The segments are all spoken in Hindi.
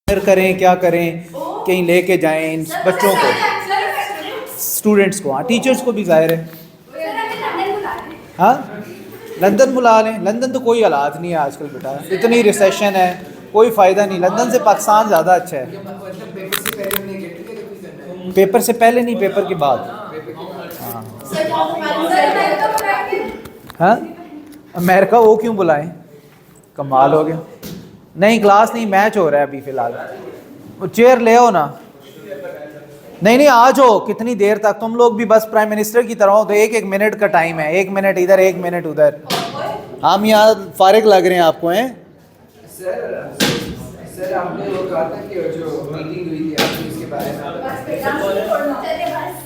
करें क्या करें, कहीं लेके जाएं इन बच्चों को, स्टूडेंट्स को। हाँ, टीचर्स को भी जाहिर है। हाँ, लंदन बुला लें। लंदन तो कोई हालात नहीं है आजकल बेटा, इतनी रिसेशन है, कोई फ़ायदा नहीं। लंदन से पाकिस्तान ज़्यादा अच्छा है। पेपर से पहले नहीं, पेपर के बाद। हाँ हाँ, अमेरिका वो क्यों बुलाएं, कमाल हो गया। नहीं, क्लास नहीं, मैच हो रहा है अभी फ़िलहाल। वो चेयर ले आओ ना। नहीं नहीं, आ जाओ, कितनी देर तक तुम लोग भी बस प्राइम मिनिस्टर की तरह हो, तो एक एक मिनट का टाइम है, 1 मिनट इधर 1 मिनट उधर। हम यहाँ फारिग लग रहे हैं आपको, हैं? सर आपने वो कहा था कि जो मीटिंग हुई थी आपकी उसके बारे में,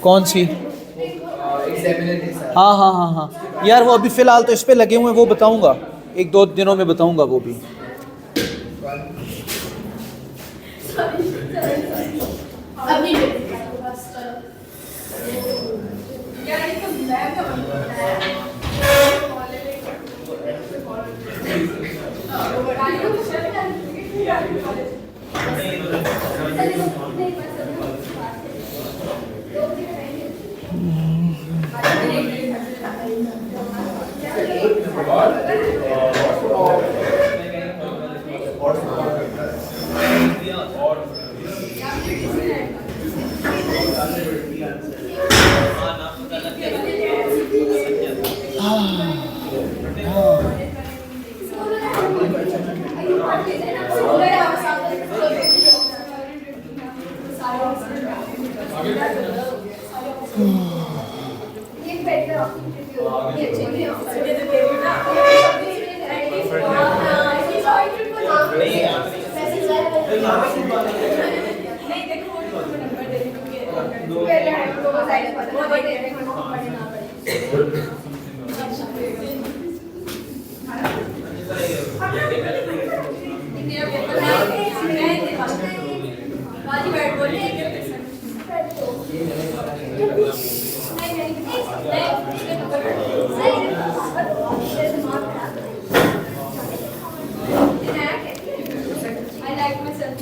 कौन सी? हाँ हाँ हाँ हाँ यार, वो अभी फ़िलहाल तो इस पे लगे हुए हैं, वो बताऊँगा 1-2 दिनों में बताऊँगा वो भी।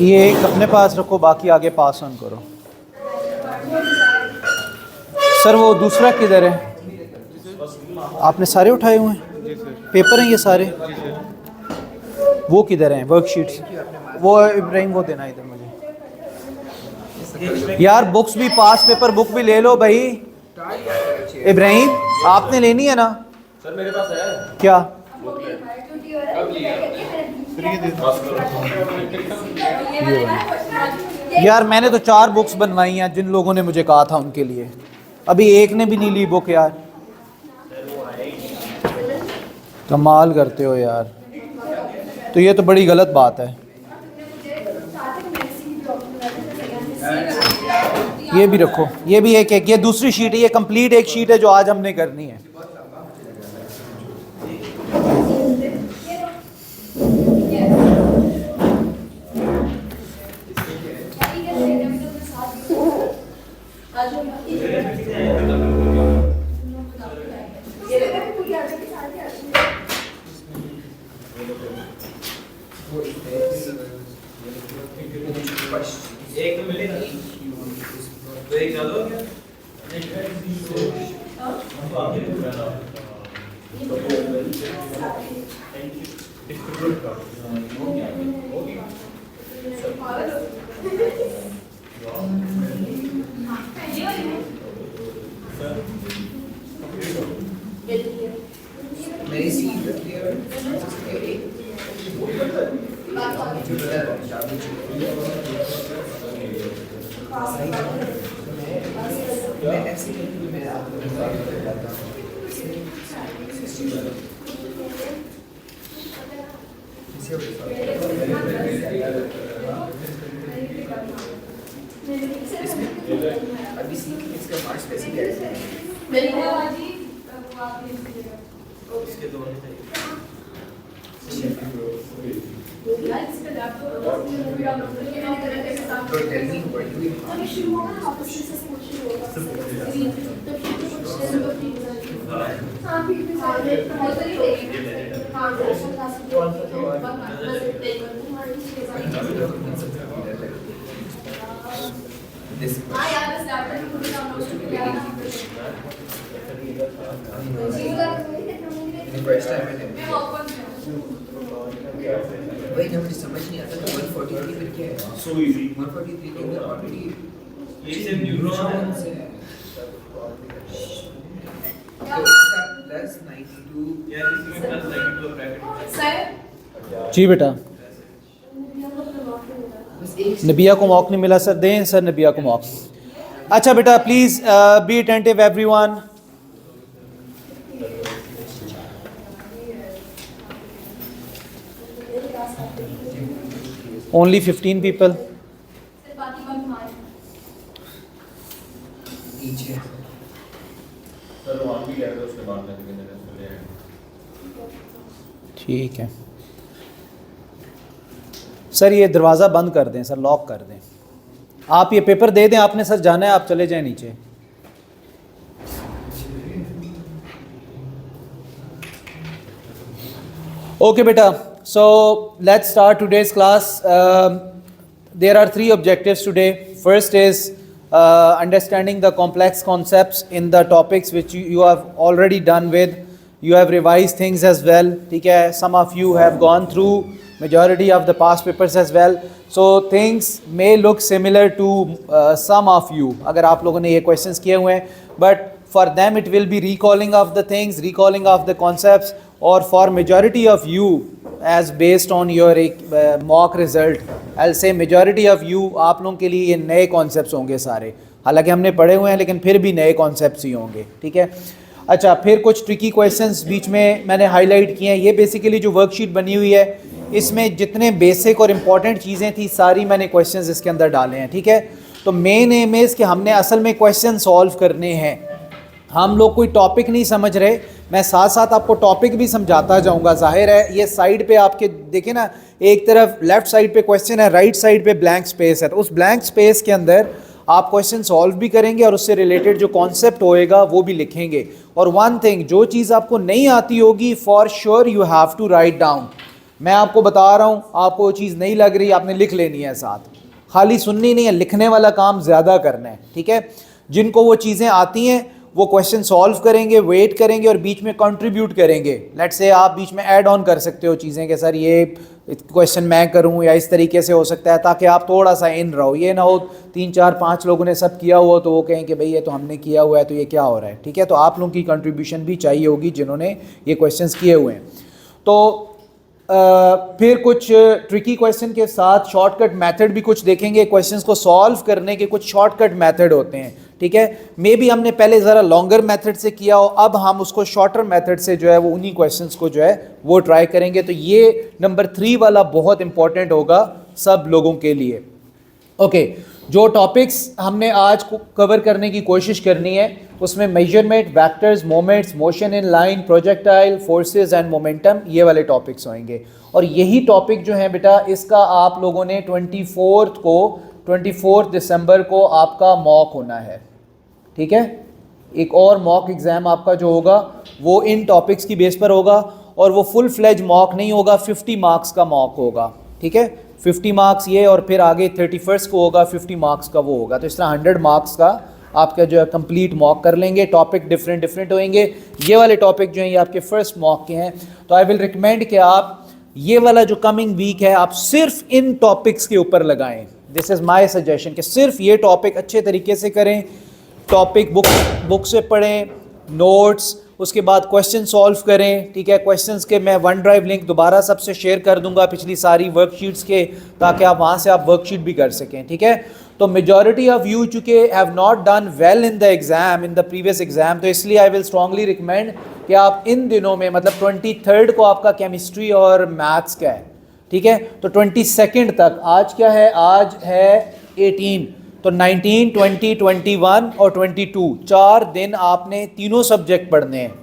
ये एक अपने पास रखो, बाकी आगे पास ऑन करो। सर वो दूसरा किधर है? आपने सारे उठाए हुए हैं? पेपर हैं ये सारे? वो किधर हैं वर्कशीट्स? वो इब्राहिम वो देना इधर मुझे यार। बुक्स भी, पास पेपर बुक भी ले लो भाई। इब्राहिम आपने लेनी है ना? सर मेरे पास है। क्या? यार मैंने तो 4 बुक्स बनवाई हैं जिन लोगों ने मुझे कहा था उनके लिए, अभी एक ने भी नहीं ली बुक यार। कमाल करते हो यार, तो ये तो बड़ी गलत बात है। ये भी रखो, ये भी एक ये दूसरी शीट है, ये कंप्लीट एक शीट है जो आज हमने करनी है। एक तो मिलेगा, तो एक डालो क्या? मेरी सीट क्लियर मैं ऐसे मैं आपको बताता हूँ अभी सीखने इसका मार्क्स कैसे क्या इसके दो नहीं चाहिए तो tell me what do you this first time मैंने वही ना मुझे समझ नहीं आता कि 143 फिर क्या है सो इजी 143 के अंदर ऑलरेडी ये सिर्फ न्यूट्रॉन है प्लस 92 यार इसमें प्लस 92 ब्रैकेट जी बेटा बस एक नबिया को मौक नहीं मिला सर, दें सर नबिया को मौक। अच्छा बेटा please be attentive everyone. Only 15 people. पीछे सर वहां भी गए थे उसके बाद में कितने दिन चले आए ठीक है सर, ये दरवाज़ा बंद कर दें सर, लॉक कर दें। आप ये पेपर दे दें, आपने सर जाना है, आप चले जाएं नीचे। ओके बेटा, so let's start today's class. There are 3 objectives today. First is understanding the complex concepts in the topics which you have already done with. You have revised things as well, ठीक है। Some of you have gone through majority of the past papers as well, so things may look similar to some of you अगर आप लोगों ने ये questions किए हुए हैं, but for them it will be recalling of the things, recalling of the concepts, or for majority of you as based on your mock result, I'll say majority of you आप लोगों के लिए ये नए concepts होंगे सारे, हालांकि हमने पढ़े हुए हैं लेकिन फिर भी नए concepts ही होंगे, ठीक है। अच्छा, फिर कुछ ट्रिकी क्वेश्चंस बीच में मैंने हाईलाइट किए हैं। ये बेसिकली जो वर्कशीट बनी हुई है इसमें जितने बेसिक और इम्पॉर्टेंट चीज़ें थी सारी मैंने क्वेश्चंस इसके अंदर डाले हैं, ठीक है। तो मेन एम इज़ कि हमने असल में क्वेश्चन सॉल्व करने हैं। हम लोग कोई टॉपिक नहीं समझ रहे, मैं साथ साथ आपको टॉपिक भी समझाता जाऊंगा। जाहिर है ये साइड पे आपके देखिए ना, एक तरफ लेफ़्ट साइड पे क्वेश्चन है, राइट साइड पे ब्लैंक स्पेस है, तो उस ब्लैंक स्पेस के अंदर आप क्वेश्चन सॉल्व भी करेंगे और उससे रिलेटेड जो कॉन्सेप्ट होएगा वो भी लिखेंगे। और वन थिंग, जो चीज़ आपको नहीं आती होगी for sure you have to write down. मैं आपको बता रहा हूँ, आपको वो चीज़ नहीं लग रही, आपने लिख लेनी है साथ, खाली सुननी नहीं है, लिखने वाला काम ज़्यादा करना है, ठीक है। जिनको वो चीज़ें आती हैं वो क्वेश्चन सॉल्व करेंगे, वेट करेंगे और बीच में कंट्रीब्यूट करेंगे। लेट्स से आप बीच में ऐड ऑन कर सकते हो चीज़ें कि सर ये क्वेश्चन मैं करूं या इस तरीके से हो सकता है, ताकि आप थोड़ा सा इन रहो। ये ना हो 3 4 5 लोगों ने सब किया हुआ तो वो कहें कि भाई ये तो हमने किया हुआ है तो ये क्या हो रहा है, ठीक है। तो आप लोगों की कंट्रीब्यूशन भी चाहिए होगी जिन्होंने ये क्वेश्चंस किए हुए हैं। तो फिर कुछ ट्रिकी क्वेश्चन के साथ शॉर्टकट मेथड भी कुछ देखेंगे। क्वेश्चंस को सॉल्व करने के कुछ शॉर्टकट मेथड होते हैं, ठीक है। मे बी हमने पहले ज़रा लॉन्गर मेथड से किया हो, अब हम उसको शॉर्टर मेथड से जो है वो उन्हीं क्वेश्चंस को जो है वो ट्राई करेंगे। तो ये नंबर 3 वाला बहुत इंपॉर्टेंट होगा सब लोगों के लिए। ओके, जो टॉपिक्स हमने आज कवर करने की कोशिश करनी है उसमें measurement, vectors, moments, motion in line, projectile, forces and momentum, ये वाले टॉपिक्स होंगे। और यही टॉपिक जो है बेटा इसका आप लोगों ने 24 दिसंबर को आपका मॉक होना है, ठीक है। एक और मॉक एग्ज़ाम आपका जो होगा वो इन टॉपिक्स की बेस पर होगा और वो फुल फ्लेज मॉक नहीं होगा, 50 मार्क्स का मॉक होगा, ठीक है। 50 मार्क्स ये और फिर आगे 31 को होगा 50 मार्क्स का वो होगा। तो इस तरह 100 मार्क्स का आपका जो है कंप्लीट मॉक कर लेंगे। टॉपिक डिफरेंट होंगे। ये वाले टॉपिक जो हैं ये आपके फर्स्ट मॉक के हैं। तो आई विल रिकमेंड कि आप ये वाला जो कमिंग वीक है आप सिर्फ इन टॉपिक्स के ऊपर लगाएं। दिस इज़ माई सजेशन कि सिर्फ ये टॉपिक अच्छे तरीके से करें। टॉपिक बुक से पढ़ें, नोट्स उसके बाद क्वेश्चन सॉल्व करें, ठीक है। क्वेश्चंस के मैं वन ड्राइव लिंक दोबारा सबसे शेयर कर दूंगा पिछली सारी वर्कशीट्स के, ताकि आप वहाँ से आप वर्कशीट भी कर सकें, ठीक है। तो मेजॉरिटी ऑफ यू चूँकि have not done well in the exam, in the previous exam, तो इसलिए आई विल स्ट्रांगली रिकमेंड कि आप इन दिनों में, मतलब 23 को आपका केमिस्ट्री और मैथ्स का है, ठीक है। तो 22 तक, आज क्या है, आज है 18, तो 19, 20, 21 और 22, 4 दिन आपने तीनों सब्जेक्ट पढ़ने हैं,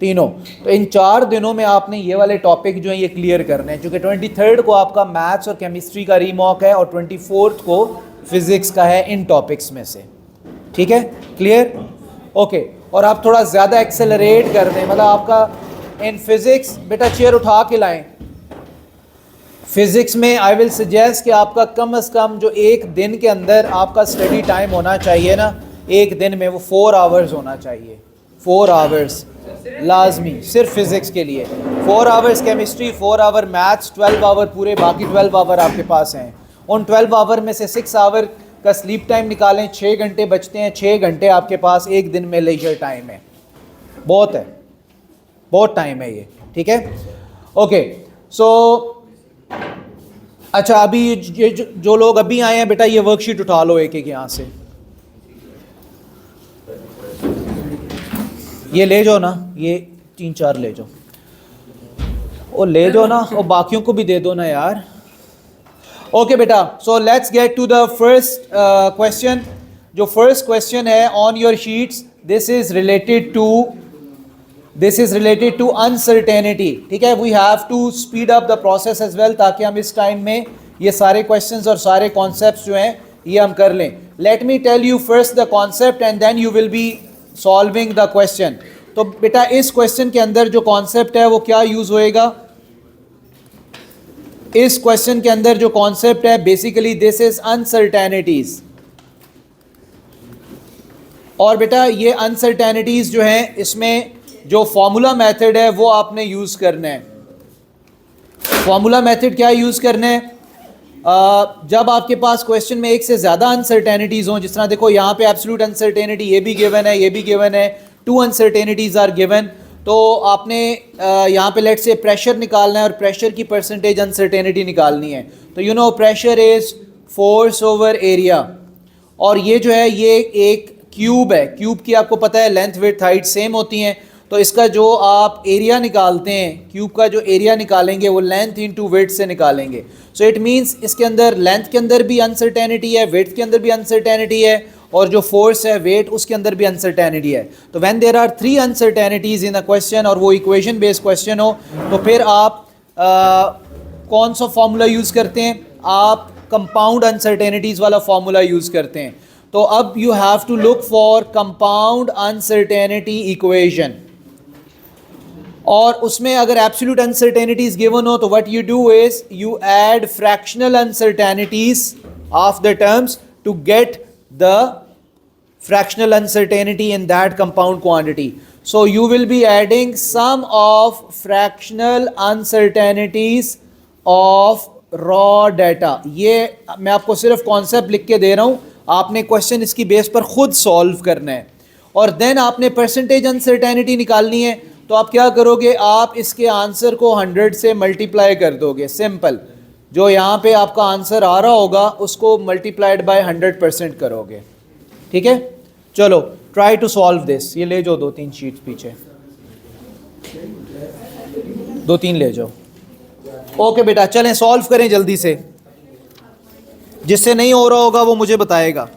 तीनों। तो इन 4 दिनों में आपने ये वाले टॉपिक जो हैं ये क्लियर करने हैं, क्योंकि 23 को आपका मैथ्स और केमिस्ट्री का रीमॉक है और 24 को फिज़िक्स का है इन टॉपिक्स में से, ठीक है। क्लियर? ओके। और आप थोड़ा ज़्यादा एक्सेलरेट कर दें, मतलब आपका इन फिज़िक्स, बेटा चेयर उठा के लाएं, फिज़िक्स में आई विल सजेस्ट कि आपका कम से कम जो एक दिन के अंदर आपका स्टडी टाइम होना चाहिए ना, एक दिन में वो 4 आवर्स होना चाहिए, 4 आवर्स लाजमी, सिर्फ फिज़िक्स के लिए। 4 hours chemistry, 4 hour maths, 12 hour पूरे, बाकी 12 आवर आपके पास हैं। उन 12 आवर में से 6 आवर का स्लीप टाइम निकालें, 6 घंटे बचते हैं, 6 घंटे आपके पास एक दिन में लेजर टाइम है, बहुत है, बहुत टाइम है ये, ठीक है। ओके, सो अच्छा, अभी ये जो लोग अभी आए हैं, बेटा ये वर्कशीट उठा लो एक एक यहाँ से, ये ले जाओ ना, ये 3-4 ले जाओ, वो ले जाओ ना, और बाकियों को भी दे दो ना यार। ओके बेटा, so let's get to the first question. जो फर्स्ट क्वेश्चन है on your sheets, this is related to uncertainty, ठीक है। We have to speed up the process as well, ताकि हम इस टाइम में ये सारे क्वेश्चंस और सारे कॉन्सेप्ट्स जो हैं ये हम कर लें। Let me tell you first the concept and then you will be solving the question. तो बेटा इस क्वेश्चन के अंदर जो कॉन्सेप्ट है वो क्या यूज होएगा, इस क्वेश्चन के अंदर जो कॉन्सेप्ट है, बेसिकली दिस इज अनसर्टेनिटीज। और बेटा ये अनसर्टेनिटीज जो हैं, इसमें जो फॉर्मूला मेथड है वो आपने यूज करना है। फॉर्मूला मेथड क्या यूज करना है, जब आपके पास क्वेश्चन में एक से ज़्यादा अनसर्टेनिटीज़ हों, जिस तरह देखो यहाँ पे एब्सोल्यूट अनसर्टेनिटी ये भी गिवन है, ये भी गिवन है, 2 अनसर्टेनिटीज़ आर गिवन, तो आपने यहाँ पे लेट से प्रेशर निकालना है और प्रेशर की परसेंटेज अनसर्टेनिटी निकालनी है। तो you know pressure is force over area, और ये जो है ये एक क्यूब है, क्यूब की आपको पता है लेंथ विड्थ हाइट सेम होती हैं, तो इसका जो आप एरिया निकालते हैं, क्यूब का जो एरिया निकालेंगे वो लेंथ इनटू विड्थ से निकालेंगे। सो इट मींस इसके अंदर लेंथ के अंदर भी अनसर्टेनिटी है, विड्थ के अंदर भी अनसर्टेनिटी है, और जो फोर्स है वेट उसके अंदर भी अनसर्टेनिटी है। तो when there are 3 uncertainties in a question और वो इक्वेशन बेस्ड क्वेश्चन हो, तो फिर आप कौन सा फॉर्मूला यूज़ करते हैं, आप कंपाउंड अनसर्टेनिटीज़ वाला फॉर्मूला यूज़ करते हैं। तो अब you have to look for compound uncertainty equation, और उसमें अगर एब्सोल्यूट अनसर्टेनिटीज गिवन हो तो what you do is you add fractional uncertainties of the terms to get the fractional uncertainty in that compound quantity. So you will be adding sum of fractional uncertainties of raw data. ये मैं आपको सिर्फ कॉन्सेप्ट लिख के दे रहा हूँ, आपने क्वेश्चन इसकी बेस पर खुद सॉल्व करना है, और देन आपने परसेंटेज अनसर्टेनिटी निकालनी है। तो आप क्या करोगे, आप इसके आंसर को 100 से मल्टीप्लाई कर दोगे, सिंपल। जो यहाँ पे आपका आंसर आ रहा होगा उसको मल्टीप्लाइड बाय 100% करोगे, ठीक है। चलो ट्राई टू सॉल्व दिस, ये ले जाओ 2-3 शीट्स पीछे, 2-3 ले जाओ। ओके बेटा चलें सॉल्व करें जल्दी से, जिससे नहीं हो रहा होगा वो मुझे बताएगा।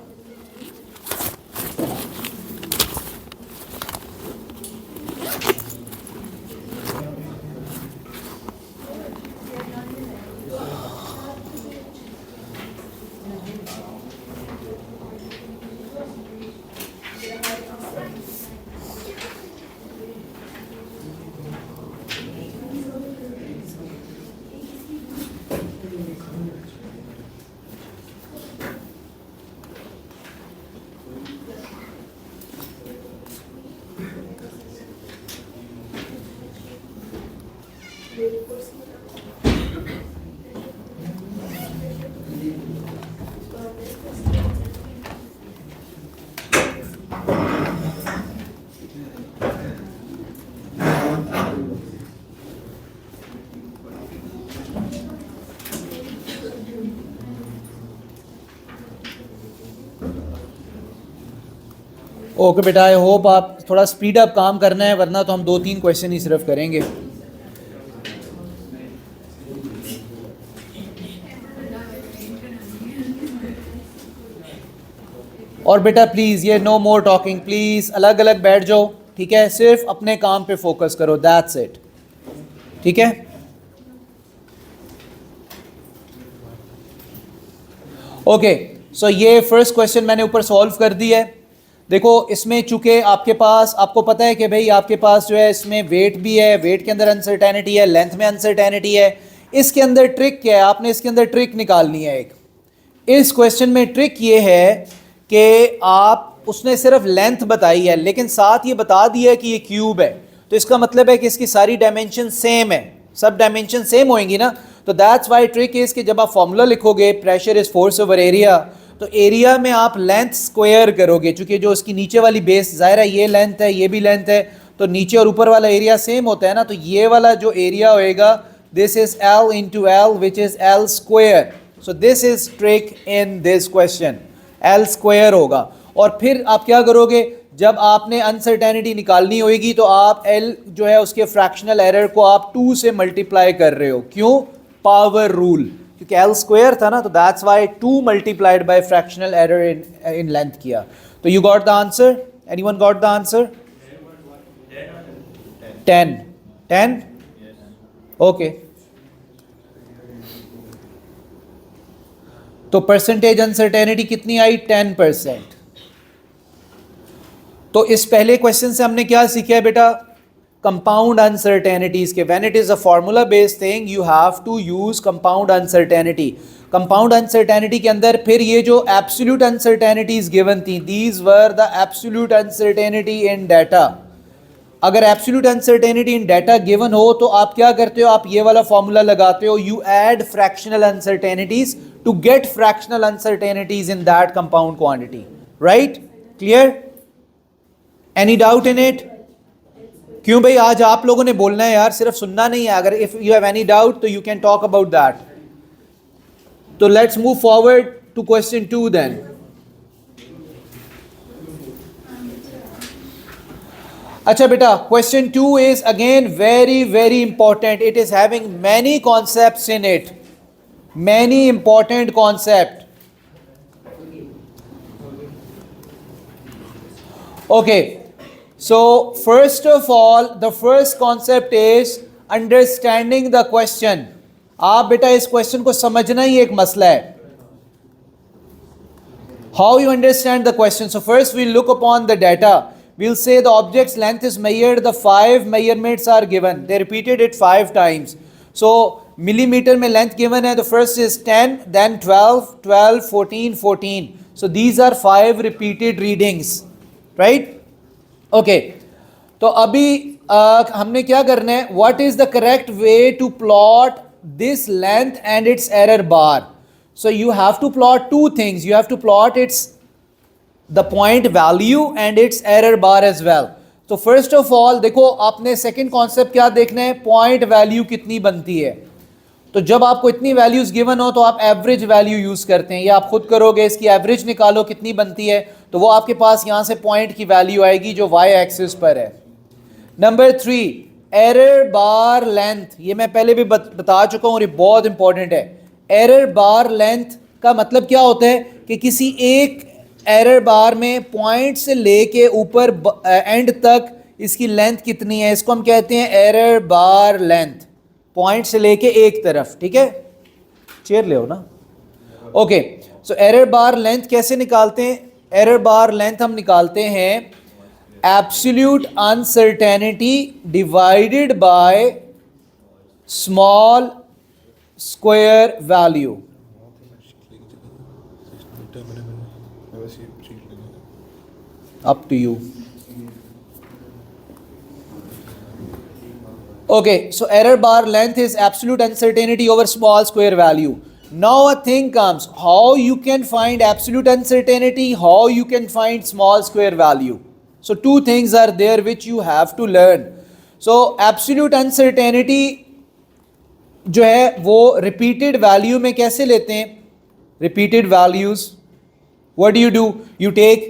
ओके बेटा, आई होप आप थोड़ा स्पीड अप काम करना है, वरना तो हम 2-3 क्वेश्चन ही सिर्फ करेंगे। और बेटा प्लीज़ ये नो मोर टॉकिंग, प्लीज़ अलग अलग बैठ जाओ, ठीक है? सिर्फ अपने काम पे फोकस करो, दैट्स इट, ठीक है? ओके, सो ये फर्स्ट क्वेश्चन मैंने ऊपर सॉल्व कर दिया है। देखो इसमें चूंकि आपके पास, आपको पता है कि भाई आपके पास जो है इसमें वेट भी है, वेट के अंदर अनसर्टेनिटी है, लेंथ में अनसर्टेनिटी है। इसके अंदर ट्रिक क्या है, आपने इसके अंदर ट्रिक निकालनी है एक। इस क्वेश्चन में ट्रिक ये है कि आप, उसने सिर्फ लेंथ बताई है लेकिन साथ ये बता दिया है कि ये क्यूब है, तो इसका मतलब है कि इसकी सारी डायमेंशन सेम है, सब डायमेंशन सेम होंगी ना। तो दैट्स वाई ट्रिक इज कि जब आप फॉर्मूला लिखोगे pressure is force over area, तो एरिया में आप लेंथ स्क्वायर करोगे, चूंकि जो उसकी नीचे वाली बेस, जाहिर है ये लेंथ है ये भी लेंथ है, तो नीचे और ऊपर वाला एरिया सेम होता है ना, तो ये वाला जो एरिया होएगा this is L into L which is L square. So this is trick in this question, L square होगा। और फिर आप क्या करोगे, जब आपने अनसर्टेनिटी निकालनी होगी तो आप L जो है उसके फ्रैक्शनल एरर को आप 2 से मल्टीप्लाई कर रहे हो, क्यों? पावर रूल, क्योंकि L स्क्वायर था ना, तो that's why 2 multiplied by fractional error in length किया। तो you got the answer, anyone got the answer? 10 okay. तो परसेंटेज अनसर्टेनिटी कितनी आई? 10%। तो इस पहले क्वेश्चन से हमने क्या सीखा है बेटा? कंपाउंड अनसर्टेनिटीज के, when it is a formula based thing you have to use compound uncertainty. Compound uncertainty के अंदर फिर ये जो एब्सोल्यूट अनसर्टेनिटीज गिवन थी, these were the absolute uncertainty in data. अगर absolute uncertainty in data given हो तो आप क्या करते हो, आप ये वाला फॉर्मूला लगाते हो, you add fractional uncertainties to get fractional uncertainties in that compound quantity, right? Clear? Any doubt in it? क्यों भाई, आज आप लोगों ने बोलना है यार, सिर्फ सुनना नहीं है। अगर if you have any doubt तो you can talk about that. तो let's move forward to question 2 देन। अच्छा बेटा, question 2 is again very very important, it is having many concepts in it, many important concept. Okay, so first of all, the first concept is understanding the question. आप बेटा इस क्वेश्चन को समझना ही एक मसला है। How you understand the question? So first we'll look upon the data. We'll say the object's length is measured, the 5 measurements are given. They repeated it 5 times. So millimeter में length given है, the first is 10, then 12, 12, 14, 14. So these are 5 repeated readings. Right? Okay, तो अभी हमने क्या करना है, what is the correct way to plot this length and its error bar? So you have to plot 2 things, you have to plot its the point value and its error bar as well. तो फर्स्ट ऑफ ऑल देखो, आपने सेकंड कॉन्सेप्ट क्या देखना है, पॉइंट वैल्यू कितनी बनती है। तो जब आपको इतनी वैल्यूज गिवन हो तो आप एवरेज वैल्यू यूज करते हैं, या आप खुद करोगे, इसकी एवरेज निकालो कितनी बनती है, तो वो आपके पास यहां से पॉइंट की वैल्यू आएगी जो वाई एक्सिस पर है। नंबर 3, एरर बार लेंथ, ये मैं पहले भी बता चुका हूं और ये बहुत इंपॉर्टेंट है। एरर बार लेंथ का मतलब क्या होता है कि किसी एक एरर बार में पॉइंट से लेके ऊपर एंड तक इसकी लेंथ कितनी है, इसको हम कहते हैं एरर बार लेंथ, पॉइंट से लेके एक तरफ, ठीक है? चेयर ले हो ना। Okay, so error bar length कैसे निकालते हैं? एरर बार लेंथ हम निकालते हैं absolute uncertainty divided by small square value. Up to you. Okay, so error bar length is absolute uncertainty over small square value. Now a thing comes, how you can find absolute uncertainty, how you can find small square value. So 2 things are there which you have to learn. So absolute uncertainty जो है वो repeated value में कैसे लेते हैं? Repeated values, what do? You take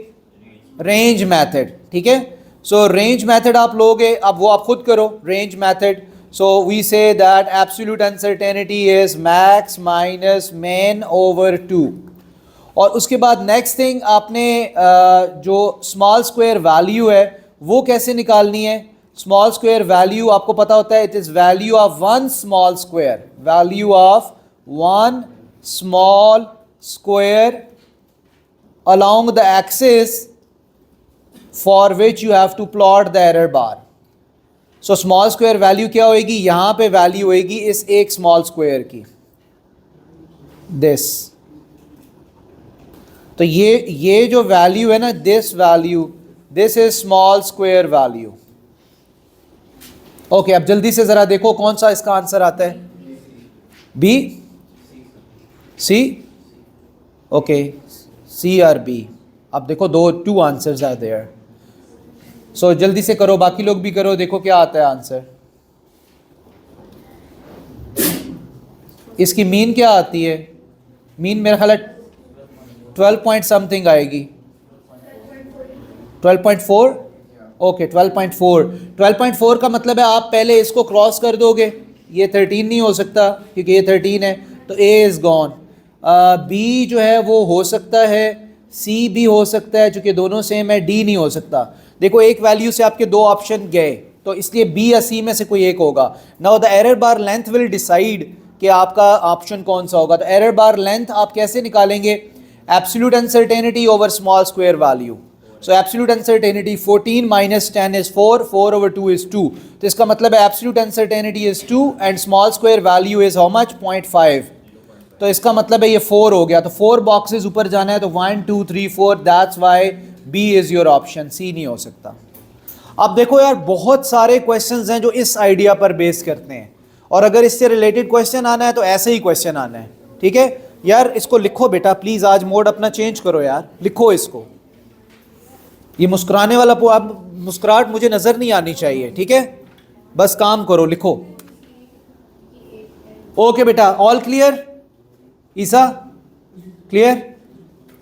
range method, ठीक है। सो रेंज मेथड आप लोगे, अब वो आप खुद करो range method. So we say that absolute uncertainty is max minus mean over 2। और उसके बाद नेक्स्ट थिंग आपने जो स्मॉल स्क्वायर वैल्यू है वो कैसे निकालनी है। स्मॉल स्क्वायर वैल्यू आपको पता होता है, it is value of one small square, value of one small square along the axis for which you have to plot the error bar. So small square value क्या होएगी, यहाँ पे वैल्यू होएगी इस एक स्मॉल स्क्वायर की, this। तो ये जो वैल्यू है ना, this value, this is small square value। Okay, अब जल्दी से जरा देखो कौन सा इसका आंसर आता है, बी, सी, ओके, सी और बी। अब देखो टू आंसर्स आर देयर। सो जल्दी से करो, बाकी लोग भी करो, देखो क्या आता है आंसर। इसकी मीन क्या आती है, मीन मेरा ख्याल है 12 पॉइंट समथिंग आएगी, 12.4। ओके 12.4 का मतलब है आप पहले इसको क्रॉस कर दोगे, ये 13 नहीं हो सकता क्योंकि ये 13 है, तो ए इज़ गॉन। बी जो है वो हो सकता है, सी भी हो सकता है चूँकि दोनों सेम है, डी नहीं हो सकता। देखो एक वैल्यू से आपके दो ऑप्शन गए, तो इसलिए बी या सी में से कोई एक होगा। Now the error bar length will decide कि आपका ऑप्शन कौन सा होगा। तो एरर बार लेंथ आप कैसे निकालेंगे, absolute uncertainty over small square value. So absolute uncertainty 14 minus 10 is 4, 4 over 2 is 2। तो इसका मतलब है absolute uncertainty is 2 and small square value is how much, 0.5। तो इसका मतलब है ये 4 हो गया, तो 4 बॉक्सेस ऊपर जाना है, तो 1 2 3 4, that's why B is your option, C नहीं हो सकता। अब देखो यार, बहुत सारे क्वेश्चंस हैं जो इस आइडिया पर बेस करते हैं, और अगर इससे रिलेटेड क्वेश्चन आना है तो ऐसे ही क्वेश्चन आना है, ठीक है यार। इसको लिखो बेटा प्लीज़, आज मोड अपना चेंज करो यार, लिखो इसको। ये मुस्कुराने वाला अब मुस्कुराहट मुझे नज़र नहीं आनी चाहिए, ठीक है, बस काम करो, लिखो। ओके बेटा, ऑल क्लियर, ईसा क्लियर।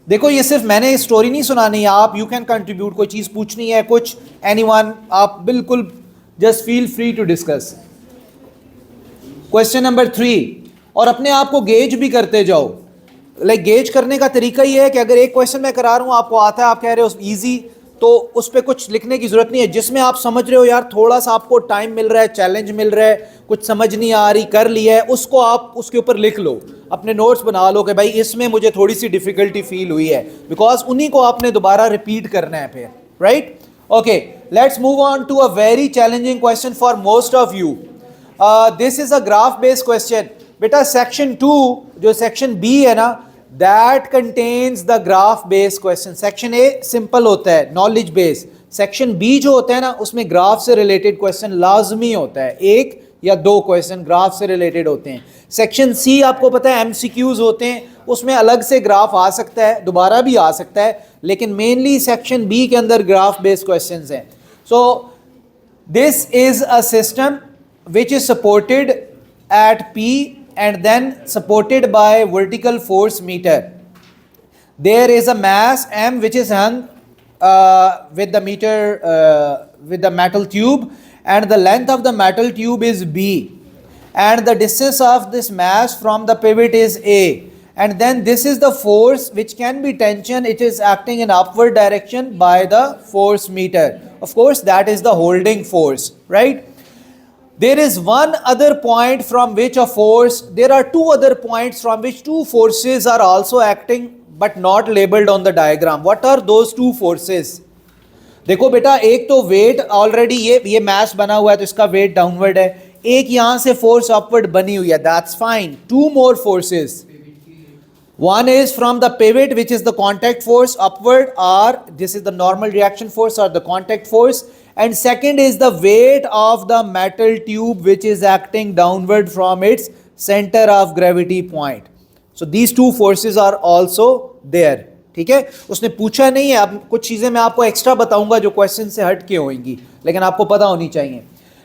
देखो ये सिर्फ मैंने स्टोरी नहीं सुनानी है, आप यू कैन कंट्रीब्यूट, कोई चीज़ पूछनी है कुछ, एनीवन, आप बिल्कुल just feel free to discuss. Question number 3, और अपने आप को गेज भी करते जाओ। गेज करने का तरीका ये है कि अगर एक क्वेश्चन मैं करा रहा हूँ, आपको आता है, आप कह रहे हो ईजी, तो उस पर कुछ लिखने की ज़रूरत नहीं है। जिसमें आप समझ रहे हो यार थोड़ा सा आपको टाइम मिल रहा है, चैलेंज मिल रहा है, कुछ समझ नहीं आ रही, कर लिया है, उसको आप उसके ऊपर लिख लो, अपने नोट्स बना लो कि भाई इसमें मुझे थोड़ी सी डिफ़िकल्टी फील हुई है, बिकॉज उन्हीं को आपने दोबारा रिपीट करना है फिर, right. Okay, let's move on to a very challenging question for most of you. This is a graph based question. बेटा सेक्शन 2 जो सेक्शन बी है ना, that contains the graph based question. Section A simple होता है, नॉलेज बेस्ड। सेक्शन बी जो होता है ना, उसमें ग्राफ से रिलेटेड क्वेश्चन लाजमी होता है, एक या दो क्वेश्चन ग्राफ से रिलेटेड होते हैं। सेक्शन सी आपको पता है एमसीक्यूज होते हैं, उसमें अलग से ग्राफ आ सकता है, दोबारा भी आ सकता है, लेकिन मेनली सेक्शन बी के अंदर ग्राफ बेस्ड क्वेश्चंस हैं। So this is a system which is supported at P and then supported by vertical force meter. There is a mass M which is hung with the meter with the metal tube, and the length of the metal tube is B, and the distance of this mass from the pivot is A, and then this is the force which can be tension, it is acting in upward direction by the force meter. Of course that is the holding force, right? There is one other point from which a force, there are two other points from which two forces are also acting but not labeled on the diagram. What are those two forces? देखो बेटा, एक तो वेट ऑलरेडी ये मैस बना हुआ है तो इसका वेट डाउनवर्ड है, एक यहाँ से फोर्स अपवर्ड बनी हुई है, that's fine. Two more forces, one is from the pivot which is the contact force upward, or this is the normal reaction force or the contact force, and second is the weight of the metal tube which is acting downward from its center of gravity point. So these two forces are also there, ठीक है। उसने पूछा नहीं है, अब कुछ चीज़ें मैं आपको एक्स्ट्रा बताऊंगा जो क्वेश्चन से हट के होंगी, लेकिन आपको पता होनी चाहिए।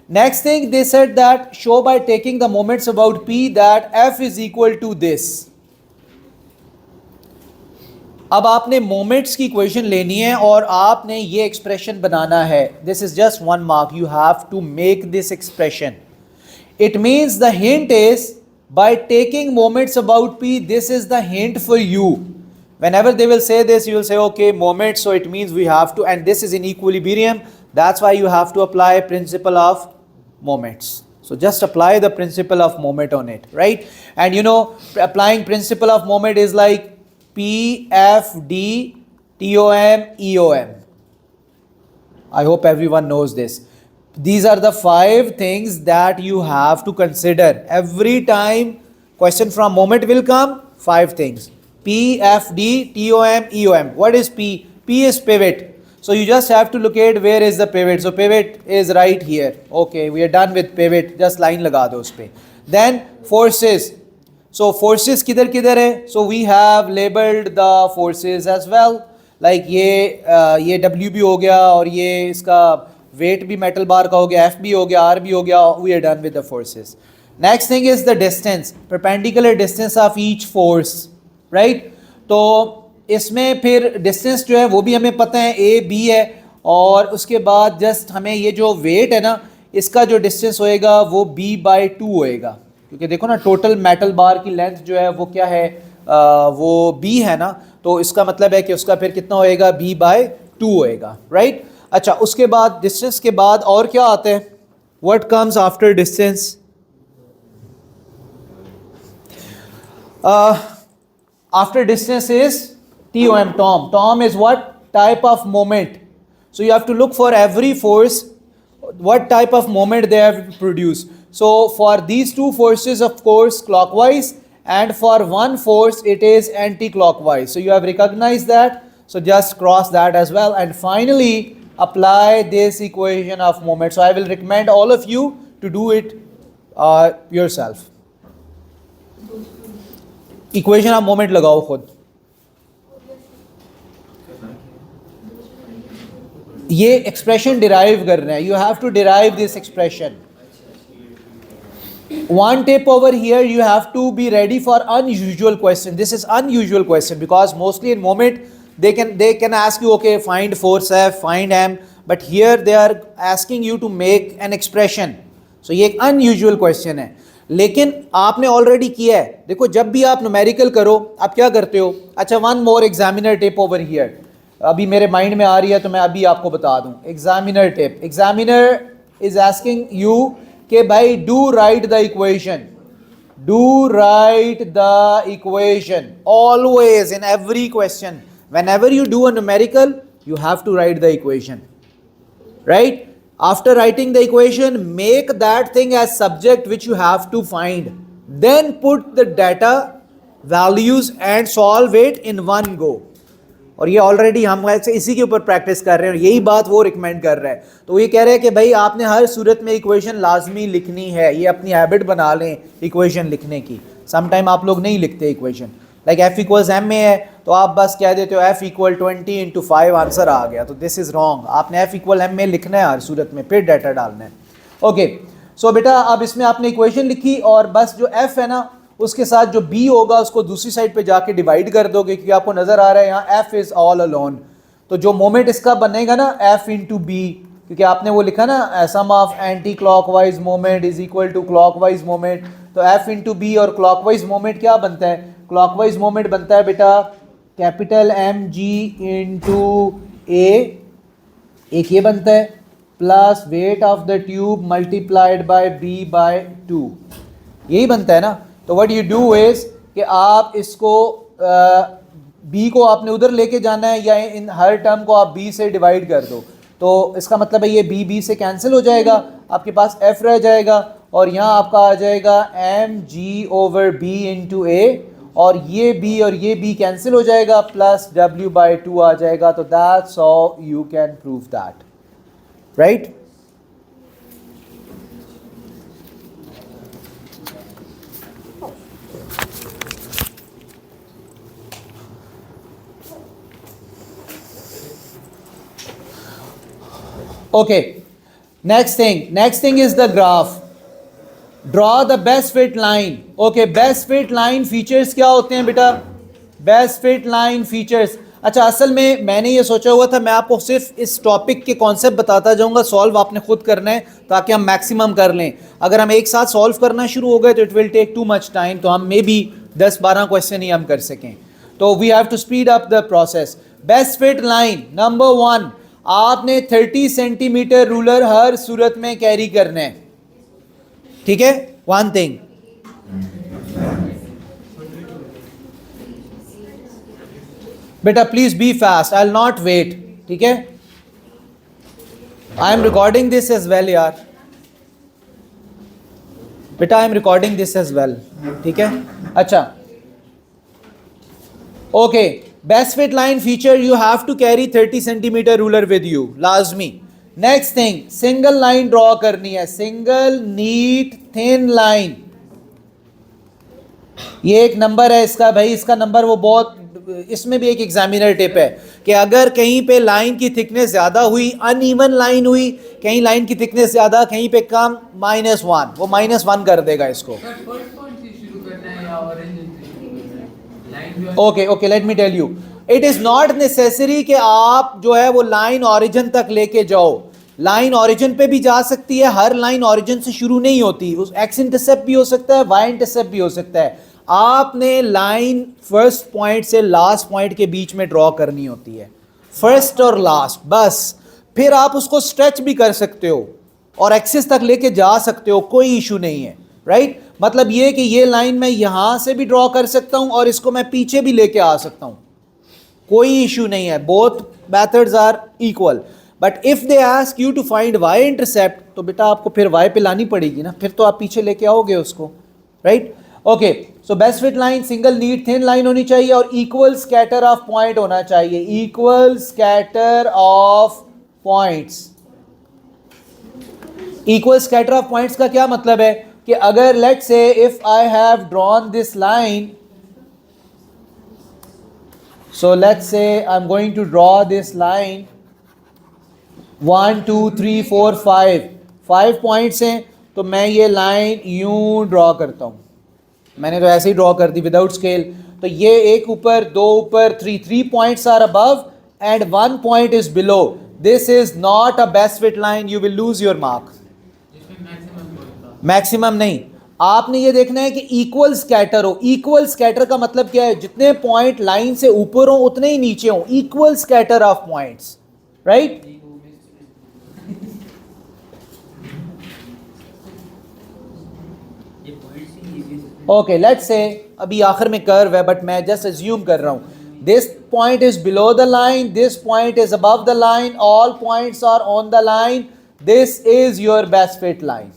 Next thing they said that show by taking the moments about P that F is equal to this. अब आपने मोमेंट्स की इक्वेशन लेनी है और आपने ये एक्सप्रेशन बनाना है. This is just 1 mark. You have to make this expression. It means the hint is by taking moments about P, this is the hint for you. Whenever they will say this, you will say, okay, moments, so it means we have to, and this is in equilibrium. That's why you have to apply principle of moments. So just apply the principle of moment on it, right? And you know, applying principle of moment is like P, F, D, TOM, EOM. I hope everyone knows this. These are the 5 things that you have to consider. Every time question from moment will come, 5 things. P, F, D, TOM, EOM. What is P? P is pivot. So you just have to locate where is the pivot. So pivot is right here. Okay, we are done with pivot. Just line लगा दो उस पे. Then forces. So forces किधर किधर है? So we have labeled the forces as well. Like ये W भी हो गया और ये इसका वेट भी मेटल बार का हो गया, एफ भी हो गया, आर भी हो गया. We are done with the forces. Next thing is the distance, perpendicular distance of each force, right. तो इसमें फिर डिस्टेंस जो है वो भी हमें पता है, ए बी है. और उसके बाद जस्ट हमें ये जो वेट है ना, इसका जो डिस्टेंस होएगा वो b/2 होएगा. क्योंकि देखो ना, टोटल मेटल बार की लेंथ जो है वो क्या है, वो b है ना. तो इसका मतलब है कि उसका फिर कितना होएगा, b/2 होएगा, राइट. अच्छा, उसके बाद डिस्टेंस के बाद और क्या आता है? What comes after distance? After distance is TOM. Tom is what type of moment? So you have to look for every force, what type of moment they have produced. So for these 2 forces, of course, clockwise, and for one force it is anti-clockwise. So you have recognized that. So just cross that as well. And finally, apply this equation of moment. So I will recommend all of you to do it yourself. Equation of moment लगाओ खुद. ये एक्सप्रेशन डिराइव करना है. You have to derive this expression. One tip over here, you have to be ready for unusual question. This is unusual question because mostly in moment they can ask you, okay, find force F, find M, but here they are asking you to make an expression. So ये एक unusual question है, लेकिन आपने ऑलरेडी किया है. देखो, जब भी आप न्यूमेरिकल करो आप क्या करते हो? अच्छा, one more examiner tip over here, अभी मेरे माइंड में आ रही है तो मैं अभी आपको बता दूं. Examiner tip, examiner is asking you कि भाई do right the equation. Do write the equation always in every question. Whenever you do a numerical, you have to write the equation, right? After writing the equation, make that thing as subject which you have to find. Then put the data, values and solve it in one go. और ये ऑलरेडी हम इसी के ऊपर प्रैक्टिस कर रहे हैं और यही बात वो रिकमेंड कर रहा है. तो ये कह रहे हैं कि भाई आपने हर सूरत में इक्वेशन लाजमी लिखनी है. ये अपनी हैबिट बना लें इक्वेशन लिखने की. समटाइम आप लोग नहीं लिखते इक्वेशन. लाइक F = M में है तो आप बस कह देते हो F = 20 × 5 आंसर आ गया. तो दिस इज़ रॉन्ग. आपने F = M में लिखना है हर सूरत में, फिर डाटा डालना है. ओके, सो बेटा अब इसमें आपने इक्वेशन लिखी और बस जो F है ना उसके साथ जो B होगा उसको दूसरी साइड पे जाके डिवाइड कर दोगे, क्योंकि आपको नज़र आ रहा है यहाँ F इज़ ऑल अलोन. तो जो मोमेंट इसका बनेगा ना F × B, क्योंकि आपने वो लिखा ना sum of anticlockwise moment is equal to clockwise moment. तो F × B और क्लॉकवाइज मोमेंट क्या बनता है? क्लॉकवाइज मोमेंट बनता है बेटा कैपिटल mg × A, एक ये बनता है, plus weight of the tube multiplied by B/2, यही बनता है ना. तो व्हाट यू डू इज कि आप इसको B को आपने उधर लेके जाना है या इन हर टर्म को आप B से डिवाइड कर दो. तो इसका मतलब है ये B से कैंसिल हो जाएगा, आपके पास F रह जाएगा और यहाँ आपका आ जाएगा mg/B × A और ये B कैंसिल हो जाएगा, प्लस W/2 आ जाएगा. तो that's how you can prove that, right. Okay, next thing is the graph. Draw the best fit line. Okay, best fit line features क्या होते हैं बेटा? Best fit line features. अच्छा, असल में मैंने ये सोचा हुआ था मैं आपको सिर्फ इस टॉपिक के कॉन्सेप्ट बताता जाऊंगा, सॉल्व आपने खुद करना है ताकि हम मैक्सिमम कर लें। अगर हम एक साथ सॉल्व करना शुरू हो गए तो it will take too much time, तो हम मे बी 10-12 क्वेश्चन ही हम कर सकें, तो we have to speed up the process. Best fit line number 1, आपने 30 सेंटीमीटर रूलर हर सूरत में कैरी करना है, ठीक है। वन थिंग, बेटा please be fast, I will not wait, ठीक है। I am recording this as well यार, बेटा I am recording this as well, ठीक है। अच्छा, okay, best fit line feature, you have to carry 30 centimetre ruler with you, लाजमी। Next thing, single line draw करनी है, सिंगल नीट थिन लाइन। ये एक नंबर है इसका भाई, इसका नंबर वो बहुत, इसमें भी एक एग्जामिनर टिप है कि अगर कहीं पे लाइन की थिकनेस ज्यादा हुई, अनइवन लाइन हुई, कहीं लाइन की थिकनेस ज्यादा कहीं पे कम, -1, वो -1 कर देगा इसको। Okay okay, let me tell you, it is not necessary कि आप जो है वो लाइन ऑरिजिन तक लेके जाओ। लाइन ऑरिजिन पे भी जा सकती है, हर लाइन ऑरिजिन से शुरू नहीं होती, उस एक्स इंटरसेप्ट भी हो सकता है, वाई इंटरसेप्ट भी हो सकता है। आपने लाइन फर्स्ट पॉइंट से लास्ट पॉइंट के बीच में ड्रॉ करनी होती है, फर्स्ट और लास्ट, बस। फिर आप उसको स्ट्रेच भी कर सकते हो और एक्सिस तक लेके जा सकते हो, कोई इशू नहीं है, राइट। मतलब ये कि ये लाइन मैं यहां से भी ड्रॉ कर सकता हूं और इसको मैं पीछे भी लेके आ सकता हूं, कोई इशू नहीं है, both methods are equal. But if they ask you to find Y intercept, तो बेटा आपको फिर वाई पे लानी पड़ेगी ना, फिर तो आप पीछे लेके आओगे उसको, right. Okay, so best fit line single neat thin line होनी चाहिए और इक्वल स्कैटर ऑफ पॉइंट होना चाहिए, equal scatter of points. Equal scatter of points का क्या मतलब है कि अगर let's say if I have drawn this line, so let's say I'm going to draw this line 1 2 3 4 5 points हैं, तो मैं ये लाइन यूं ड्रॉ करता हूं, मैंने तो ऐसे ही ड्रॉ कर दी विदाउट स्केल। तो ये एक ऊपर, दो ऊपर, 3 points are above and 1 point is below, this is not a best fit line, you will lose your mark. Maximum नहीं, आपने ये देखना है कि इक्वल स्कैटर हो। इक्वल स्कैटर का मतलब क्या है, जितने पॉइंट लाइन से ऊपर हो उतने ही नीचे हो, equal scatter of points, right. Okay, let's say अभी आखिर में कर्व है बट मैं जस्ट अज्यूम कर रहा हूं, this point is below the line, this point is above the line, all points are on the line, this is your best fit line.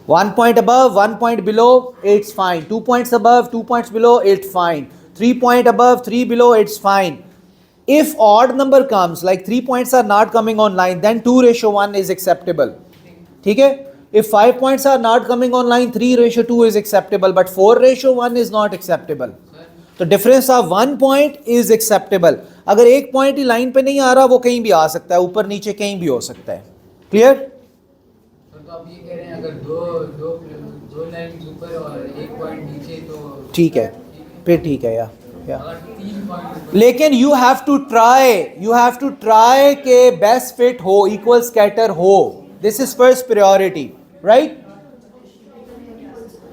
1 point above, 1 point below, it's fine. 2 points above, 2 points below, it's fine. 3 point above, 3 below, it's fine. If odd number comes, like 3 points are not coming on line, then 2:1 is acceptable. ठीक है? If 5 points are not coming on line, 3:2 is acceptable, but 4:1 is not acceptable. तो difference of 1 point is acceptable. अगर एक point ही line पे नहीं आ रहा, वो कहीं भी आ सकता है, ऊपर नीचे कहीं भी हो सकता है। Clear? तो आप ये कह रहे हैं अगर दो लाइन ऊपर और एक पॉइंट नीचे तो ठीक है, फिर ठीक है या अगर 3 पॉइंट, लेकिन यू हैव टू ट्राई के बेस्ट फिट हो, इक्वल स्कैटर हो, this is first priority, right.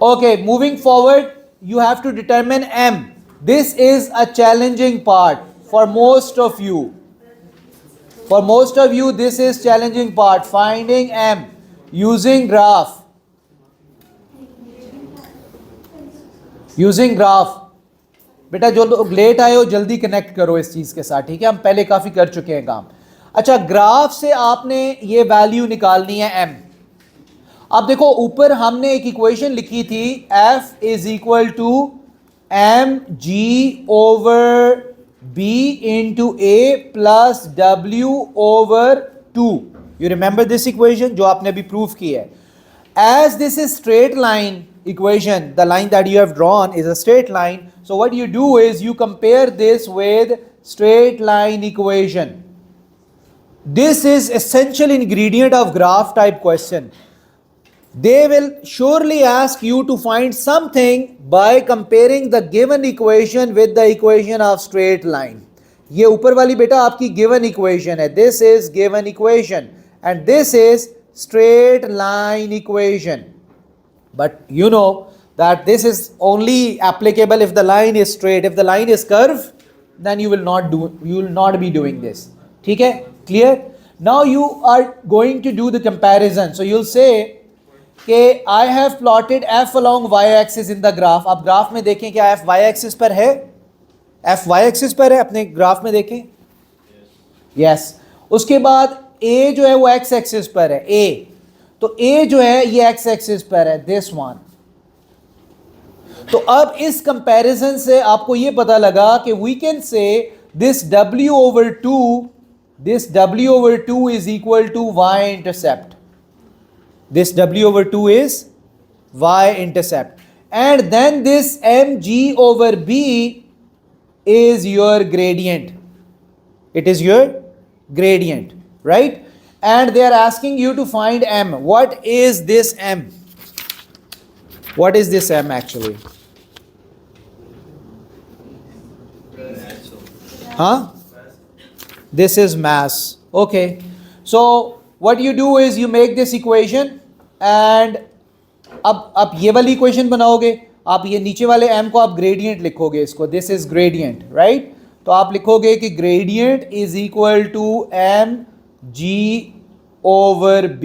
Okay, moving forward, you have to determine M, this is a challenging part for most of you, this is challenging part, finding m using graph, बेटा जो लोग लेट आए हो जल्दी कनेक्ट करो इस चीज के साथ, ठीक है, हम पहले काफी कर चुके हैं काम। अच्छा, ग्राफ से आपने ये वैल्यू निकालनी है m। अब देखो ऊपर हमने एक इक्वेशन लिखी थी, f is equal to M G over b into a plus w over 2. You remember this equation जो आपने अभी प्रूफ की है। As this is straight line equation, the line that you have drawn is a straight line. So what you do is you compare this with straight line equation. This is essential ingredient of graph type question. they will surely ask you to find something by comparing the given equation with the equation of straight line. ये ऊपर वाली बेटा आपकी given equation है, this is given equation and this is straight line equation, but you know that this is only applicable if the line is straight. If the line is curved, then you will not be doing this. ठीक है, clear? Now you are going to do the comparison. So you'll say कि I have plotted f along y axis in the graph. आप ग्राफ में देखें क्या f y axis पर है? f y axis पर है, अपने ग्राफ में देखें. Yes. उसके बाद a जो है वो x axis पर है, a. तो a जो है ये x axis पर है, this one. तो अब इस कंपैरिजन से आपको ये पता लगा कि we can say this w over 2 is equal to y intercept. This w over 2 is y intercept, and then this mg over b is your gradient. It is your gradient, right? And they are asking you to find m. What is this m? What is this m actually? Huh? This is mass. Okay. So what you do is you make this equation and अब आप ये वाली इक्वेशन बनाओगे, आप ये नीचे वाले m को आप ग्रेडियंट लिखोगे इसको, दिस इज ग्रेडियंट, राइट? तो आप लिखोगे कि gradient is equal to m g over b,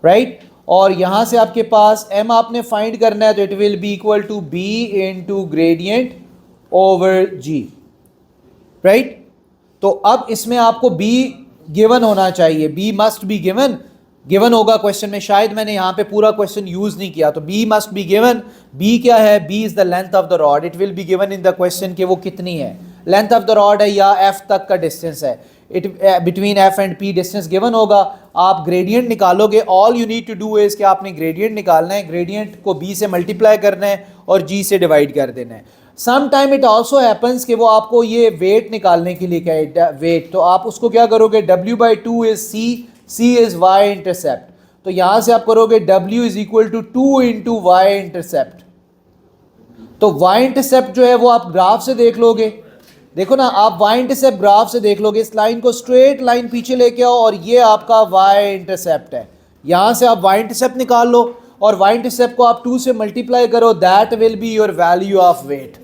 right? और यहां से आपके पास m आपने फाइंड करना है, तो it will be equal to b into gradient over g, right? तो अब इसमें आपको b गिवन होना चाहिए, b मस्ट बी गिवन होगा क्वेश्चन में. शायद मैंने यहाँ पे पूरा क्वेश्चन यूज नहीं किया, तो b must be given. b क्या है? b is the length of the rod. It will be given in the question कि वो कितनी है, लेंथ ऑफ द रॉड है या f तक का डिस्टेंस है. It between f and p distance given होगा. आप ग्रेडियंट निकालोगे. All you need to do is कि आपने ग्रेडियंट निकालना है, ग्रेडियंट को b से मल्टीप्लाई करना है और g से डिवाइड कर देना है. Some time it also happens कि वो आपको ये वेट निकालने के लिए कहे, वेट, तो आप उसको क्या करोगे? w/2 is c is y intercept. तो यहां से आप करोगे w is equal to 2 into Y intercept. तो y इंटरसेप्ट जो है वो आप ग्राफ से देख लोगे. देखो ना, आप y इंटरसेप्ट ग्राफ से देख लोगे. इस लाइन को स्ट्रेट लाइन पीछे लेके आओ और ये आपका y इंटरसेप्ट है. यहां से आप y इंटरसेप्ट निकाल लो और y इंटरसेप्ट को आप 2 से मल्टीप्लाई करो. That will be your value of weight.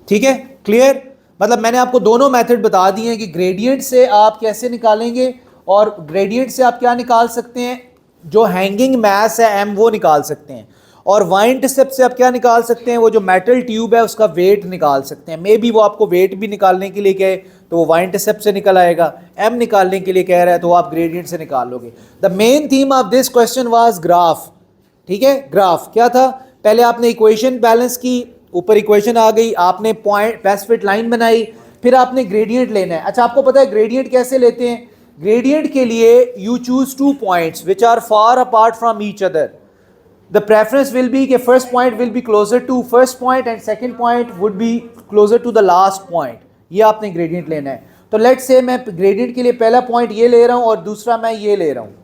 ठीक है, क्लियर? मतलब मैंने आपको दोनों मेथड बता दिए हैं कि ग्रेडियंट से आप कैसे निकालेंगे और ग्रेडियंट से आप क्या निकाल सकते हैं, जो हैंगिंग मास है m वो निकाल सकते हैं, और y इंटरसेप्ट से आप क्या निकाल सकते हैं, वो जो मेटल ट्यूब है उसका वेट निकाल सकते हैं. मे बी वो आपको वेट भी निकालने के लिए कहे तो वो y इंटरसेप्ट से निकल आएगा. m निकालने के लिए कह रहा है तो आप ग्रेडियंट से निकाल लोगे. The main theme of this question was graph. ठीक है, ग्राफ क्या था? पहले आपने इक्वेशन बैलेंस की, ऊपर इक्वेशन आ गई, आपने पॉइंट बेस्ट फिट लाइन बनाई, फिर आपने ग्रेडियंट लेना है. अच्छा, आपको पता है ग्रेडियंट कैसे लेते हैं? ग्रेडियंट के लिए you choose 2 points which are far apart from each other. The preference will be कि first point will be closer to first point and second point would be closer to the last point. ये आपने ग्रेडियंट लेना है. तो लेट्स से मैं ग्रेडियंट के लिए पहला पॉइंट ये ले रहा हूँ और दूसरा मैं ये ले रहा हूँ.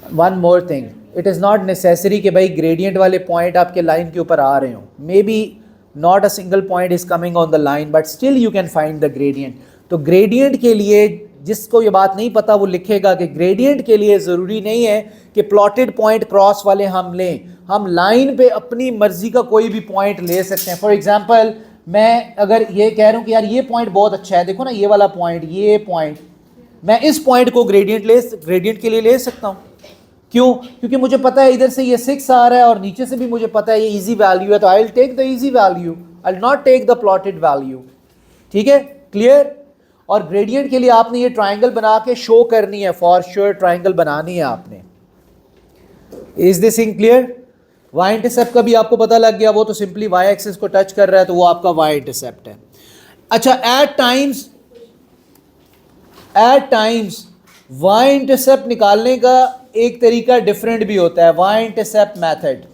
One more thing, it is not necessary कि भाई ग्रेडियंट वाले पॉइंट आपके लाइन के ऊपर आ रहे हो. May be not a single point is coming on the line, but still you can find the gradient. तो ग्रेडियंट के लिए जिसको ये बात नहीं पता वो लिखेगा कि ग्रेडियंट के लिए ज़रूरी नहीं है कि प्लॉटेड पॉइंट क्रॉस वाले हम लें. हम लाइन पे अपनी मर्जी का कोई भी पॉइंट ले सकते हैं. फॉर एग्जांपल, मैं अगर ये कह रहा हूँ कि यार ये पॉइंट बहुत अच्छा है, देखो ना ये वाला पॉइंट, ये पॉइंट, मैं इस पॉइंट को ग्रेडियंट के लिए ले सकता हूँ. क्यों? क्योंकि मुझे पता है इधर से ये 6 आ रहा है और नीचे से भी मुझे पता है ये इजी वैल्यू है, तो I will take the easy value, I will not take the plotted value. ठीक है, क्लियर? और ग्रेडियंट के लिए आपने ये ट्राइंगल बना के शो करनी है, फॉर श्योर ट्राइंगल बनानी है आपने. Is this thing clear? Y intercept का भी आपको पता लग गया, वो तो सिंपली वाई एक्सिस को टच कर रहा है तो वो आपका वाई इंटरसेप्ट है. अच्छा, एट टाइम्स वाई इंटरसेप्ट निकालने का एक तरीका डिफरेंट भी होता है, Y intercept method.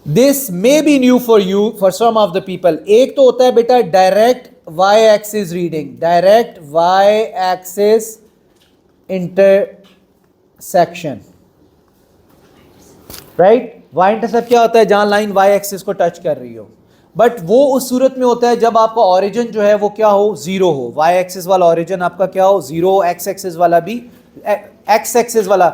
This may be new for you, for some of the people. एक तो होता है बेटा direct Y axis reading, direct Y axis intersection, right. Y intercept क्या होता है? जहां लाइन वाई एक्सिस को टच कर रही हो, बट वो उस सूरत में होता है जब आपका ओरिजिन जो है वो क्या हो? जीरो हो। वाई एक्सिस वाला ओरिजिन आपका क्या हो? जीरो। एक्स एक्सिस वाला भी, एक्स एक्सिस वाला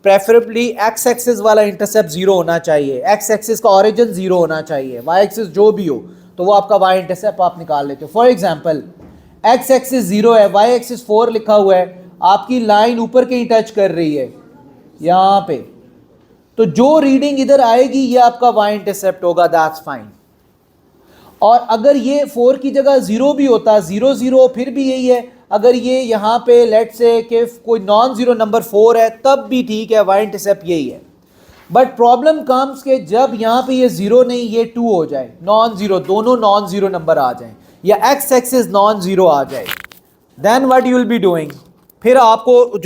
प्रेफरेबली एक्स एक्सिस वाला इंटरसेप्ट जीरो होना चाहिए, एक्स एक्सिस का ओरिजिन जीरो होना चाहिए। वाई एक्सिस जो भी हो तो वो आपका वाई इंटरसेप्ट आप निकाल लेते हो। For example x axis zero है, वाई एक्सिस 4 लिखा हुआ है, आपकी लाइन ऊपर कहीं टच कर रही है यहाँ पे, तो जो रीडिंग इधर आएगी ये आपका वाई इंटरसेप्ट होगा, दैट्स फाइन। और अगर ये 4 की जगह 0 भी होता, 0 0 फिर भी यही है। अगर ये यहाँ पे लेट से कि कोई नॉन जीरो नंबर 4 है तब भी ठीक है, वाई इंटरसेप्ट यही है। बट प्रॉब्लम कम्स के जब यहाँ पे ये 0 नहीं ये 2 हो जाए, नॉन जीरो, दोनों नॉन जीरो नंबर आ जाए या एक्स एक्सिस नॉन जीरो आ जाए, then what you will be doing, फिर आपको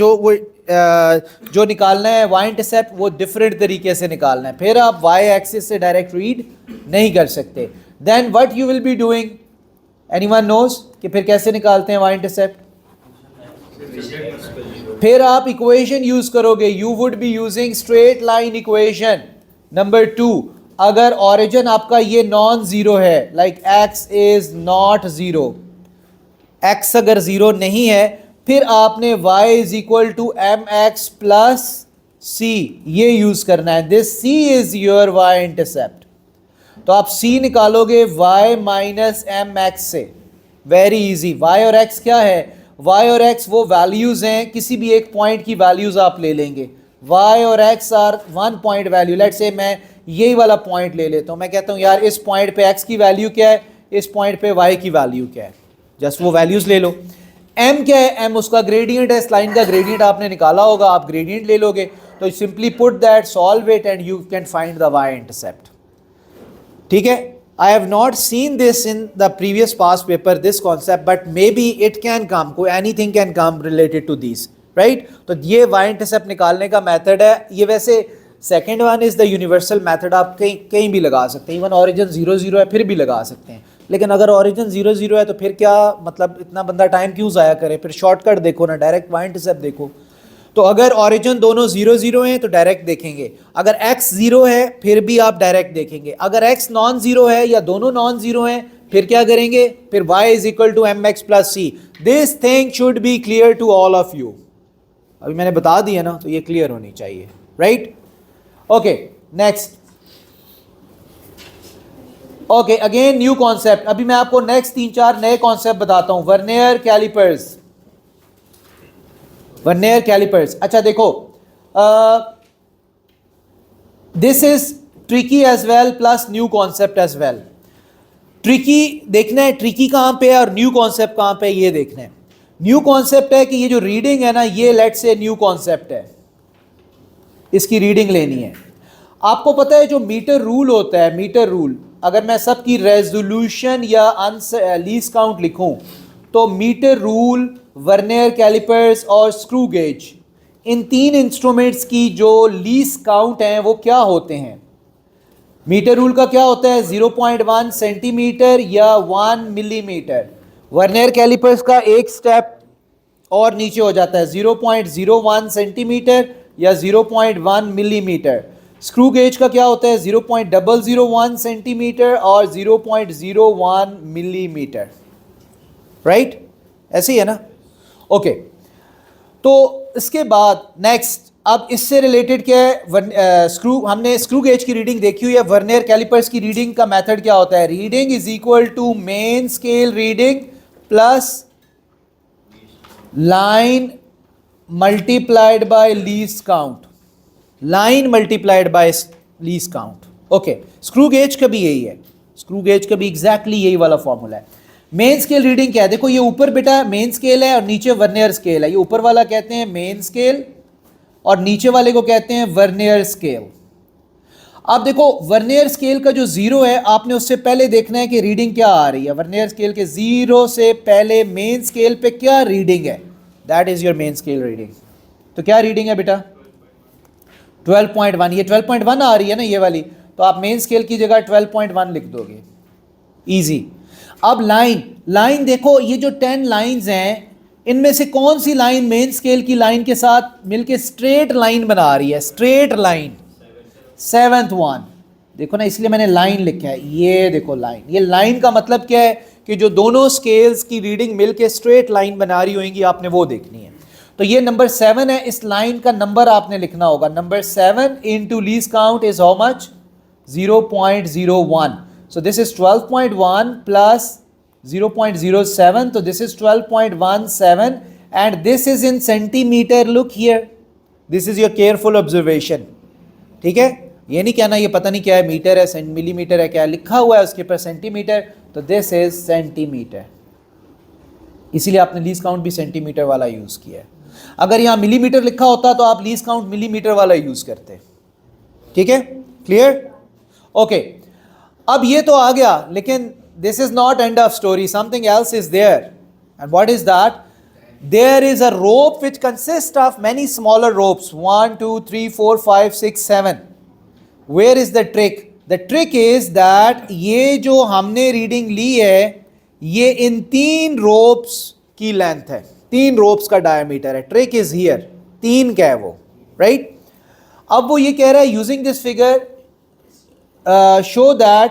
जो निकालना है वाई इंटरसेप्ट वो डिफरेंट तरीके से निकालना है। फिर आप वाई एक्सिस से डायरेक्ट रीड नहीं कर सकते। Then what you will be doing, anyone knows कि फिर कैसे निकालते हैं वाई इंटरसेप्ट? फिर आप इक्वेशन यूज करोगे, you would be using straight line equation number 2। अगर ओरिजिन आपका ये नॉन जीरो है, like X is not zero, X अगर जीरो नहीं है, फिर आपने y is equal to M X plus C ये यूज करना है। This c is your y intercept. तो आप c निकालोगे y माइनस एम एक्स से, वेरी इजी। y और x क्या है? y और x वो वैल्यूज हैं, किसी भी एक पॉइंट की वैल्यूज आप ले लेंगे। y और x are one point value. Let's say मैं यही वाला पॉइंट ले लेता हूँ, मैं कहता हूँ यार इस पॉइंट पे x की वैल्यू क्या है, इस पॉइंट पे y की वैल्यू क्या है, जस्ट वो वैल्यूज ले लो। m क्या है? m उसका ग्रेडियंट है, इस लाइन का ग्रेडियंट आपने निकाला होगा, आप ग्रेडियंट ले लोगे। तो simply put that, solve it and you can find the y intercept. ठीक है, I have not seen this in the previous past paper this concept, but may be it can come, कोई anything can come related to this, right. तो ये y इंटरसेप्ट निकालने का मेथड है। ये वैसे second one is the universal method, आप कहीं कहीं भी लगा सकते हैं। इवन ओरिजिन 0 0 है फिर भी लगा सकते हैं, लेकिन अगर ओरिजिन 0 0 है तो फिर क्या मतलब इतना बंदा टाइम क्यों ज़ाया करे? फिर शॉर्टकट देखो ना, डायरेक्ट वाई इंटरसेप्ट देखो। तो अगर ओरिजिन दोनों 0 0 हैं तो डायरेक्ट देखेंगे, अगर x 0 है फिर भी आप डायरेक्ट देखेंगे, अगर x नॉन जीरो है या दोनों नॉन जीरो हैं फिर क्या करेंगे? फिर y is equal to M X plus C. This thing should be clear to all of you. अभी मैंने बता दिया ना, तो ये क्लियर होनी चाहिए, right. Okay, next. Okay, again new concept. अभी मैं आपको नेक्स्ट 3-4 नए कॉन्सेप्ट बताता हूं। Vernier callipers, vernier callipers. अच्छा देखो, this is tricky as well plus new concept as well. Tricky देखना है, ट्रिकी कहां पे है और न्यू कॉन्सेप्ट कहां पे है ये देखना है। न्यू कॉन्सेप्ट है कि ये जो रीडिंग है ना, ये लेट से न्यू कॉन्सेप्ट है, इसकी रीडिंग लेनी है। आपको पता है जो मीटर रूल होता है, मीटर रूल, अगर मैं सबकी रेजोल्यूशन या लीस्ट काउंट लिखूं तो मीटर रूल, वर्नियर कैलिपर्स और स्क्रू गेज, इन 3 इंस्ट्रूमेंट्स की जो लीस्ट काउंट हैं वो क्या होते हैं? मीटर रूल का क्या होता है? 0.1 सेंटीमीटर या 1 मिलीमीटर। वर्नियर कैलिपर्स का एक स्टेप और नीचे हो जाता है, 0.01 सेंटीमीटर या 0.1 मिलीमीटर। स्क्रू गेज का क्या होता है? 0.001 सेंटीमीटर और 0.01 मिलीमीटर, राइट? ऐसे ही है ना? ओके, तो इसके बाद नेक्स्ट, अब इससे रिलेटेड क्या है? हमने स्क्रू गेज की रीडिंग देखी हुई है। वर्नियर कैलिपर्स की रीडिंग का मेथड क्या होता है? Reading is equal to main scale reading plus line multiplied by least count, line multiplied by least count. Okay, screw gauge का भी यही है, स्क्रू गेज का भी एग्जैक्टली यही वाला फॉर्मूला है। मेन स्केल रीडिंग क्या है? देखो ये ऊपर बेटा मेन स्केल है और नीचे वर्नियर स्केल है। ये ऊपर वाला कहते हैं मेन स्केल और नीचे वाले को कहते हैं वर्नियर स्केल। अब देखो वर्नियर स्केल का जो 0 है, आपने उससे पहले देखना है कि रीडिंग क्या आ रही है। वर्नियर स्केल के 0 से पहले मेन स्केल पे क्या रीडिंग है, that is your main scale reading. तो क्या रीडिंग है बेटा? 12.1। ये 12.1 आ रही है ना ये वाली, तो आप मेन स्केल की जगह 12.1 लिख दोगे, इजी। अब लाइन, लाइन देखो ये जो 10 लाइंस हैं इनमें से कौन सी लाइन मेन स्केल की लाइन के साथ मिलके स्ट्रेट लाइन बना रही है? Straight line, seventh one. देखो ना, इसलिए मैंने लाइन लिखा है, ये देखो लाइन। ये लाइन का मतलब क्या है कि जो दोनों स्केल्स की रीडिंग मिलके स्ट्रेट लाइन बना रही होंगी, आपने वो देखनी है। तो ये नंबर 7 है, इस लाइन का नंबर आपने लिखना होगा। Number 7 into least count is how much? 0.01। So this is 12.1 plus 0.07, तो this is 12.17 and this is in centimetre. Look here, this is your careful observation. ठीक है, ये नहीं कहना ये पता नहीं क्या है, मीटर है, मिलीमीटर है, क्या लिखा हुआ है उसके ऊपर सेंटीमीटर, तो दिस इज सेंटीमीटर। इसीलिए आपने लीस्ट काउंट भी सेंटीमीटर वाला यूज किया है। अगर यहाँ मिलीमीटर लिखा होता तो आप लीस्ट काउंट मिलीमीटर वाला यूज करते। ठीक है, क्लियर? ओके, अब ये तो आ गया, लेकिन this is not end of story, something else is there. And what is that? There is a rope which consists of many smaller ropes, 1 2 3 4 5 6 7. Where is the trick? The trick is that ये जो हमने रीडिंग ली है, ये इन 3 ropes की लेंथ है, 3 ropes का डायमीटर है। ट्रिक इज हियर, 3 क्या है वो, राइट? अब वो ये कह रहा है, using this figure show that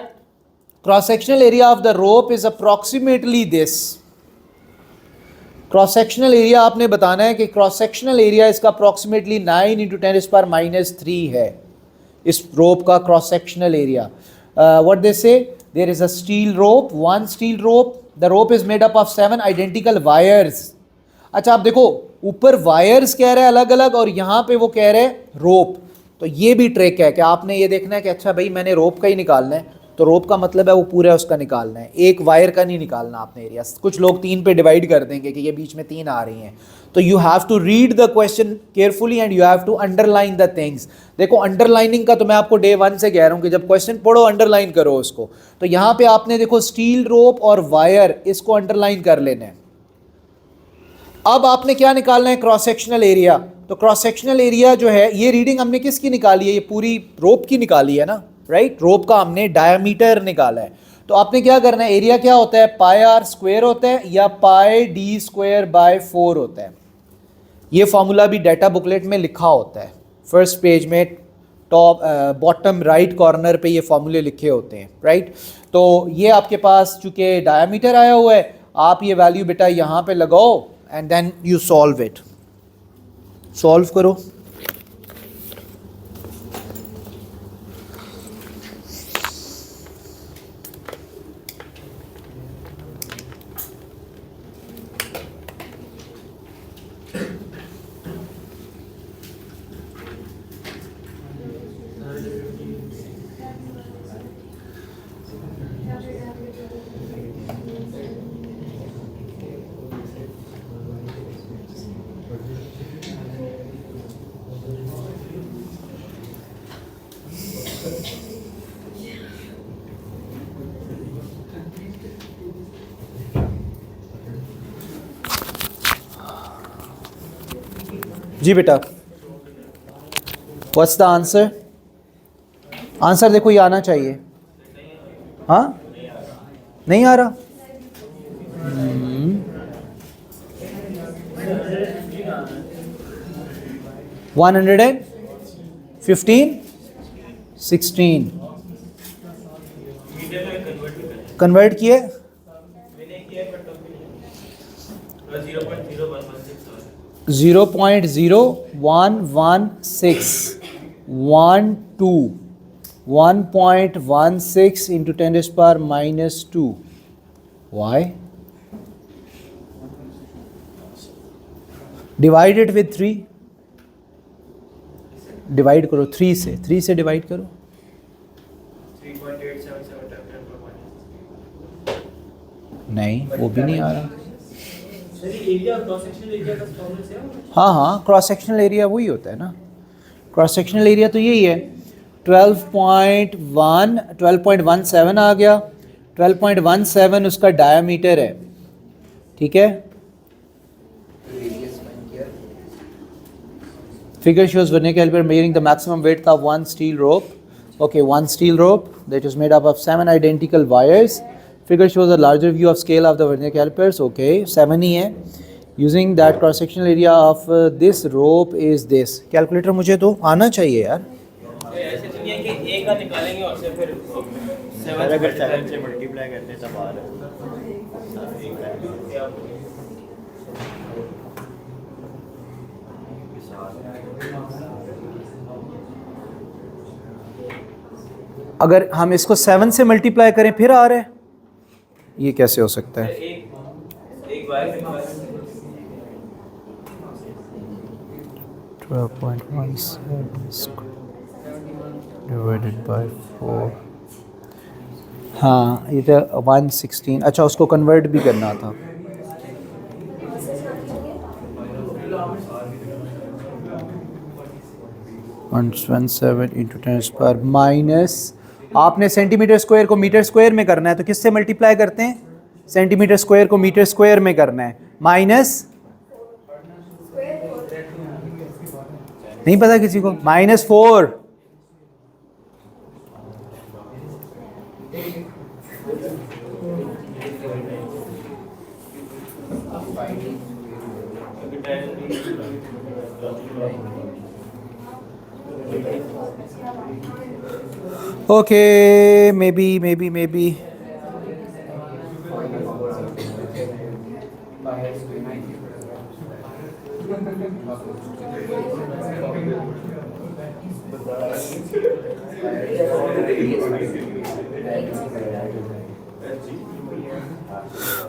cross sectional area of the rope is approximately this. Cross sectional area आपने बताना है कि क्रॉस सेक्शनल एरिया इसका अप्रॉक्सीमेटली 9 × 10⁻³ है, इस रोप का cross sectional area. What they say, there is a steel rope, one steel rope, the rope is made up of 7 identical wires. अच्छा, आप देखो ऊपर वायर्स कह रहे हैं अलग अलग, और यहाँ पे वो कह रहे हैं रोप। तो ये भी ट्रिक है कि आपने ये देखना है कि अच्छा भाई मैंने रोप का ही निकालना है, तो रोप का मतलब है वो पूरा उसका निकालना है, एक वायर का नहीं निकालना आपने एरिया। कुछ लोग 3 पे डिवाइड कर देंगे कि ये बीच में 3 आ रही हैं, तो you have to read the question carefully and you have to underline the things. देखो अंडरलाइनिंग का तो मैं आपको डे 1 से कह रहा हूँ कि जब क्वेश्चन पढ़ो अंडरलाइन करो उसको। तो यहाँ पे आपने देखो स्टील रोप और वायर, इसको अंडरलाइन कर लेना है। अब आपने क्या निकालना है? Cross sectional area. तो क्रॉस सेक्शनल एरिया जो है, ये रीडिंग हमने किसकी निकाली है? ये पूरी रोप की निकाली है ना, राइट? रोप का हमने डायमीटर निकाला है। तो आपने क्या करना है? एरिया क्या होता है? πr² होता है या πd²/4 होता है। ये फॉर्मूला भी डाटा बुकलेट में लिखा होता है, फर्स्ट पेज में टॉप बॉटम राइट कॉर्नर पे ये फॉर्मूले लिखे होते हैं, राइट? तो ये आपके पास चूँकि डायमीटर आया हुआ है, आप ये वैल्यू बेटा यहाँ पे लगाओ and then you solve it. Solve करो। जी बेटा, व्हाट्स द आंसर? आंसर देखो ये आना चाहिए। हाँ, नहीं आ रहा? 115 16 कन्वर्ट किए 0.0116 1.16 into 10⁻²। Why? Divide it with 3. Divide करो 3 से, 3 से डिवाइड करो। 3.877 नहीं, वो भी नहीं आ रहा। एरिया क्रॉस सेक्शनल एरिया का फॉर्मूला से है? हाँ, क्रॉस सेक्शनल एरिया वही होता है ना। क्रॉस सेक्शनल एरिया तो यही है, 12.17 आ गया। 12.17 उसका डायमीटर है, ठीक है। Figure shows vernier caliper measuring the maximum width of one steel rope. Okay, one steel rope that is made up of 7 identical wires. Figure shows a larger view of scale of the vernier calipers. Okay, 7 ही है। Using that cross sectional area of this rope is this. Calculator मुझे तो आना चाहिए यार। ऐसे तो नहीं है कि एक का निकालेंगे और से फिर सर अगर 7 से मल्टीप्लाई करते हैं तब आ रहा है। अगर हम इसको 7 से मल्टीप्लाई करें फिर आ रहा है, ये कैसे हो सकता है? एक बार 12.17 डिवाइडेड बाय 4। हाँ ये तो 116। अच्छा उसको कन्वर्ट भी करना था। वन सेवन इंटू 10⁻, माइनस आपने सेंटीमीटर स्क्वायर को मीटर स्क्वायर में करना है तो किससे मल्टीप्लाई करते हैं? सेंटीमीटर स्क्वायर को मीटर स्क्वायर में करना है। माइनस नहीं पता किसी को? -4। Okay, maybe.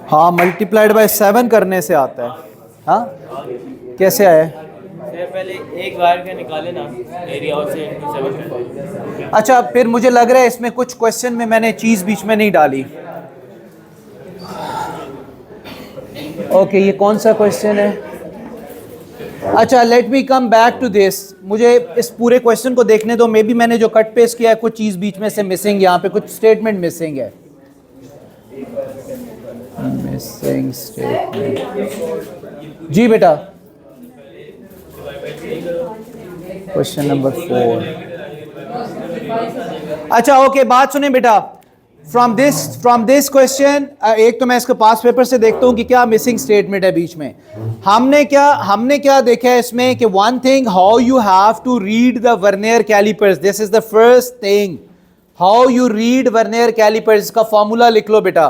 हाँ मल्टीप्लाइड बाय 7 करने से आता है। हाँ कैसे आया? पहले एक बार का निकाले ना एरिया और से इनटू 7 करें। अच्छा फिर मुझे लग रहा है इसमें कुछ क्वेश्चन में मैंने चीज़ बीच में नहीं डाली। ओके ये कौन सा क्वेश्चन है? अच्छा let me come back to this. मुझे इस पूरे क्वेश्चन को देखने दो। मे बी मैंने जो कट पेस्ट किया है कुछ चीज़ बीच में से मिसिंग, यहाँ पे कुछ स्टेटमेंट मिसिंग है। मिसिंग स्टेटमेंट जी बेटा। Question number 4। अच्छा ओके बात सुने बेटा। फ्रॉम दिस क्वेश्चन एक तो मैं इसके पास पेपर से देखता हूँ कि क्या मिसिंग स्टेटमेंट है बीच में। हमने क्या देखा है इसमें कि one thing, how you have to read the vernier callipers. This is the first thing, how you read vernier callipers. इसका फॉर्मूला लिख लो बेटा।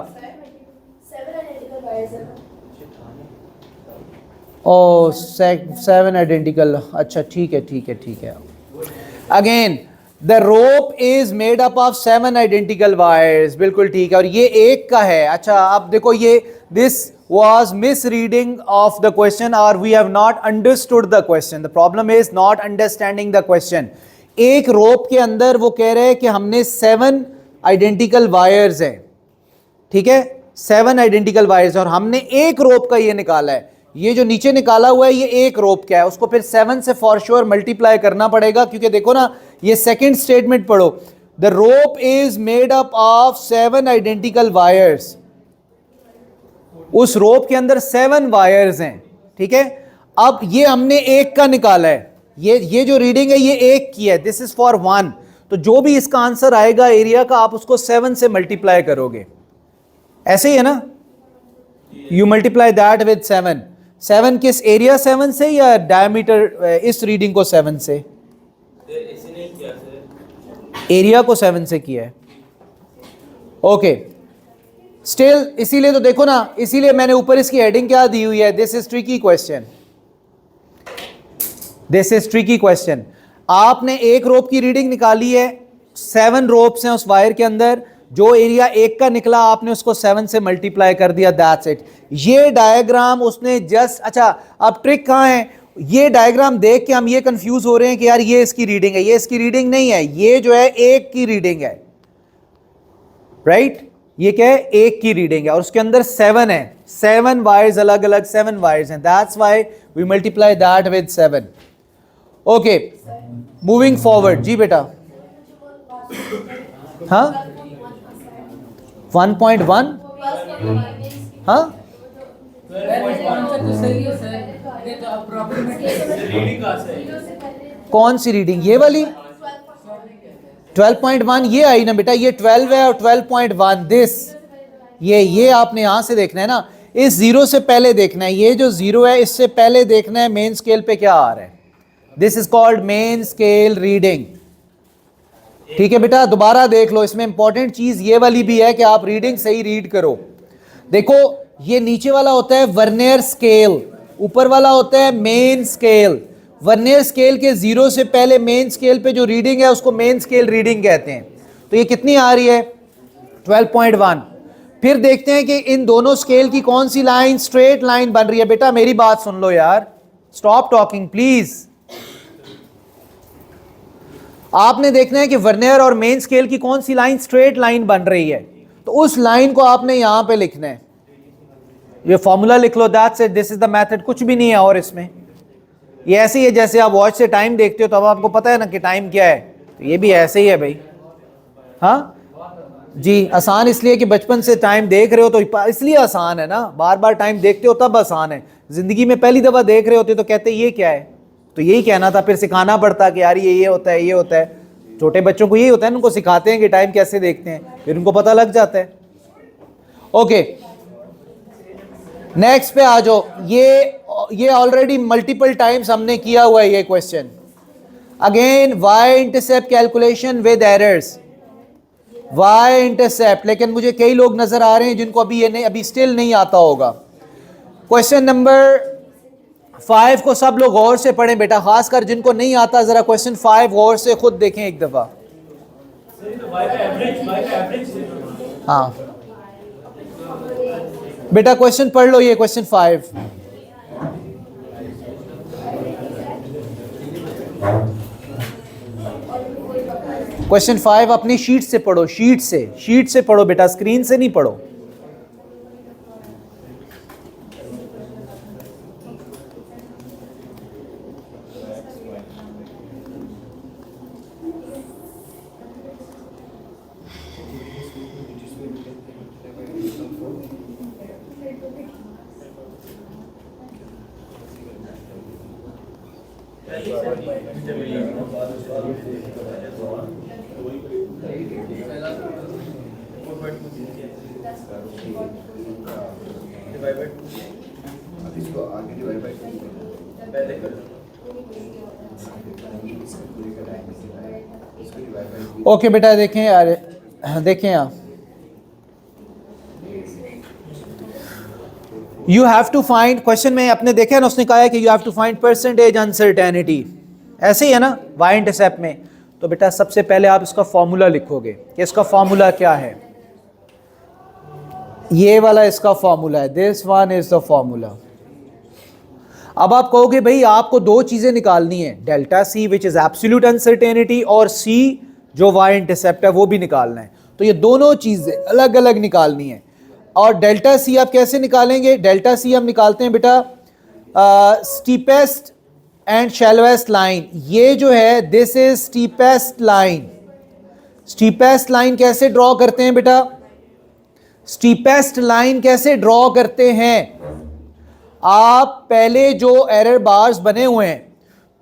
ओ 7 आइडेंटिकल। अच्छा ठीक है। Again the rope is made up of 7 identical wires. बिल्कुल ठीक है और ये एक का है। अच्छा अब देखो ये this was misreading of the question or we have not understood the question. The problem is not understanding the question. एक रोप के अंदर वो कह रहे हैं कि हमने 7 आइडेंटिकल वायर्स हैं, ठीक है 7 आइडेंटिकल वायर्स, और हमने एक रोप का ये निकाला है। ये जो नीचे निकाला हुआ है ये एक रोप का है, उसको फिर 7 से फॉर श्योर मल्टीप्लाई करना पड़ेगा क्योंकि देखो ना ये सेकंड स्टेटमेंट पढ़ो। The rope is made up of 7 identical wires. उस रोप के अंदर 7 वायर्स हैं, ठीक है। अब ये हमने एक का निकाला है, ये जो रीडिंग है ये एक की है, दिस इज फॉर 1। तो जो भी इसका आंसर आएगा एरिया का आप उसको 7 से मल्टीप्लाई करोगे, ऐसे ही है ना। यू मल्टीप्लाई दैट विद 7 किस एरिया 7 से या डायमीटर इस रीडिंग को 7 से? एरिया को 7 से किया है। ओके स्टिल इसीलिए तो देखो ना, इसीलिए मैंने ऊपर इसकी हेडिंग क्या दी हुई है, this is tricky question. This is tricky question. आपने एक रोप की रीडिंग निकाली है, 7 रोप्स हैं उस वायर के अंदर, जो एरिया एक का निकला आपने उसको 7 से मल्टीप्लाई कर दिया, दैट्स इट। ये डायग्राम उसने जस्ट, अच्छा अब ट्रिक कहाँ है, ये डायग्राम देख के हम ये कंफ्यूज हो रहे हैं कि यार ये इसकी रीडिंग है, ये इसकी रीडिंग नहीं है, ये जो है एक की रीडिंग है, राइट ये क्या है, एक की रीडिंग है और उसके अंदर 7 है, 7 वायर्स, अलग अलग 7 वायर्स हैं, that's why we multiply that with 7। Okay moving forward जी बेटा। हाँ 1.1 हाँ कौन सी रीडिंग, ये वाली 12.1 ये आई ना बेटा, ये 12 है और 12.1 दिस, ये आपने यहां से देखना है ना। इस जीरो से पहले देखना है, ये जो जीरो है इससे पहले देखना है मेन स्केल पे क्या आ रहा है। This is called main scale reading. ठीक है बेटा, दोबारा देख लो, इसमें इंपॉर्टेंट चीज ये वाली भी है कि आप रीडिंग सही रीड करो। देखो, ये नीचे वाला होता है वर्नियर स्केल, ऊपर वाला होता है मेन स्केल। वर्नियर स्केल के जीरो से पहले मेन स्केल पे जो रीडिंग है उसको मेन स्केल रीडिंग कहते हैं। तो ये कितनी आ रही है? 12.1। फिर देखते हैं कि इन दोनों स्केल की कौन सी लाइन स्ट्रेट लाइन बन रही है। बेटा मेरी बात सुन लो यार, स्टॉप टॉकिंग प्लीज। आपने देखना है कि वर्नियर और मेन स्केल की कौन सी लाइन स्ट्रेट लाइन बन रही है, तो उस लाइन को आपने यहां पे लिखना है। ये फॉर्मूला लिख लो, that's it, this is the method, कुछ भी नहीं है और इसमें। ये ऐसे ही है जैसे आप वॉच से टाइम देखते हो तो अब आपको पता है ना कि टाइम क्या है, तो ये भी ऐसे ही है भाई। हाँ जी, आसान इसलिए कि बचपन से टाइम देख रहे हो तो इसलिए आसान है ना, बार बार टाइम देखते हो तब आसान है। जिंदगी में पहली दफा देख रहे होते तो कहते ये क्या है, तो यही कहना था, फिर सिखाना पड़ता कि यार ये होता है, ये होता है। छोटे बच्चों को यही होता है, उनको सिखाते हैं कि टाइम कैसे देखते हैं, फिर उनको पता लग जाता है। ओके, नेक्स्ट पे आ जाओ। ये ऑलरेडी मल्टीपल टाइम्स हमने किया हुआ है ये question. Again Y intercept calculation with errors, Y intercept. लेकिन मुझे कई लोग नजर आ रहे हैं जिनको अभी ये नहीं, अभी स्टिल नहीं आता होगा। क्वेश्चन नंबर 5 को सब लोग गौर से पढ़ें बेटा, खासकर जिनको नहीं आता जरा क्वेश्चन 5 गौर से खुद देखें एक दफा। हाँ बेटा क्वेश्चन पढ़ लो, ये क्वेश्चन 5। क्वेश्चन 5 अपनी शीट से पढ़ो, शीट से पढ़ो बेटा, स्क्रीन से नहीं पढ़ो। ओके बेटा देखें यार, देखें आप, you have to find, question में आपने देखा ना, उसने कहा है कि you have to find percentage uncertainty, ऐसे ही है ना वाई इंटरसेप्ट में। तो बेटा सबसे पहले आप इसका फॉर्मूला लिखोगे कि इसका फॉर्मूला क्या है। ये वाला इसका फॉर्मूला है, this one is the formula. अब आप कहोगे भाई आपको दो चीजें निकालनी है, delta C which is absolute uncertainty और सी जो वाई इंटरसेप्ट है वो भी निकालना है। तो ये दोनों चीजें अलग अलग निकालनी है। और डेल्टा सी आप कैसे निकालेंगे? डेल्टा सी हम निकालते हैं बेटा स्टीपेस्ट एंड शैलोएस्ट लाइन। ये जो है this is steepest line. Steepest line कैसे ड्रॉ करते हैं बेटा? स्टीपेस्ट लाइन कैसे ड्रॉ करते हैं? आप पहले जो एरर बार्स बने हुए हैं,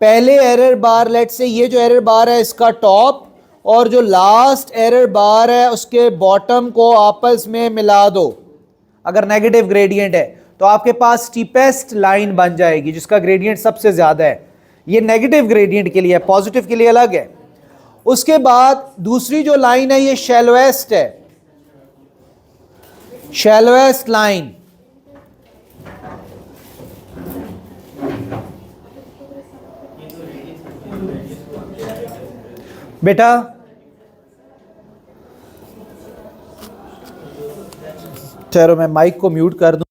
पहले एरर बार, लेट्स से ये जो एरर बार है इसका टॉप और जो लास्ट एरर बार है उसके बॉटम को आपस में मिला दो। अगर नेगेटिव ग्रेडियंट है तो आपके पास स्टीपेस्ट लाइन बन जाएगी जिसका ग्रेडियंट सबसे ज्यादा है। ये नेगेटिव ग्रेडियंट के लिए है, पॉजिटिव के लिए अलग है। उसके बाद दूसरी जो लाइन है ये शैलोएस्ट है, शैलोएस्ट लाइन। बेटा ठहरो मैं माइक को म्यूट कर दूं।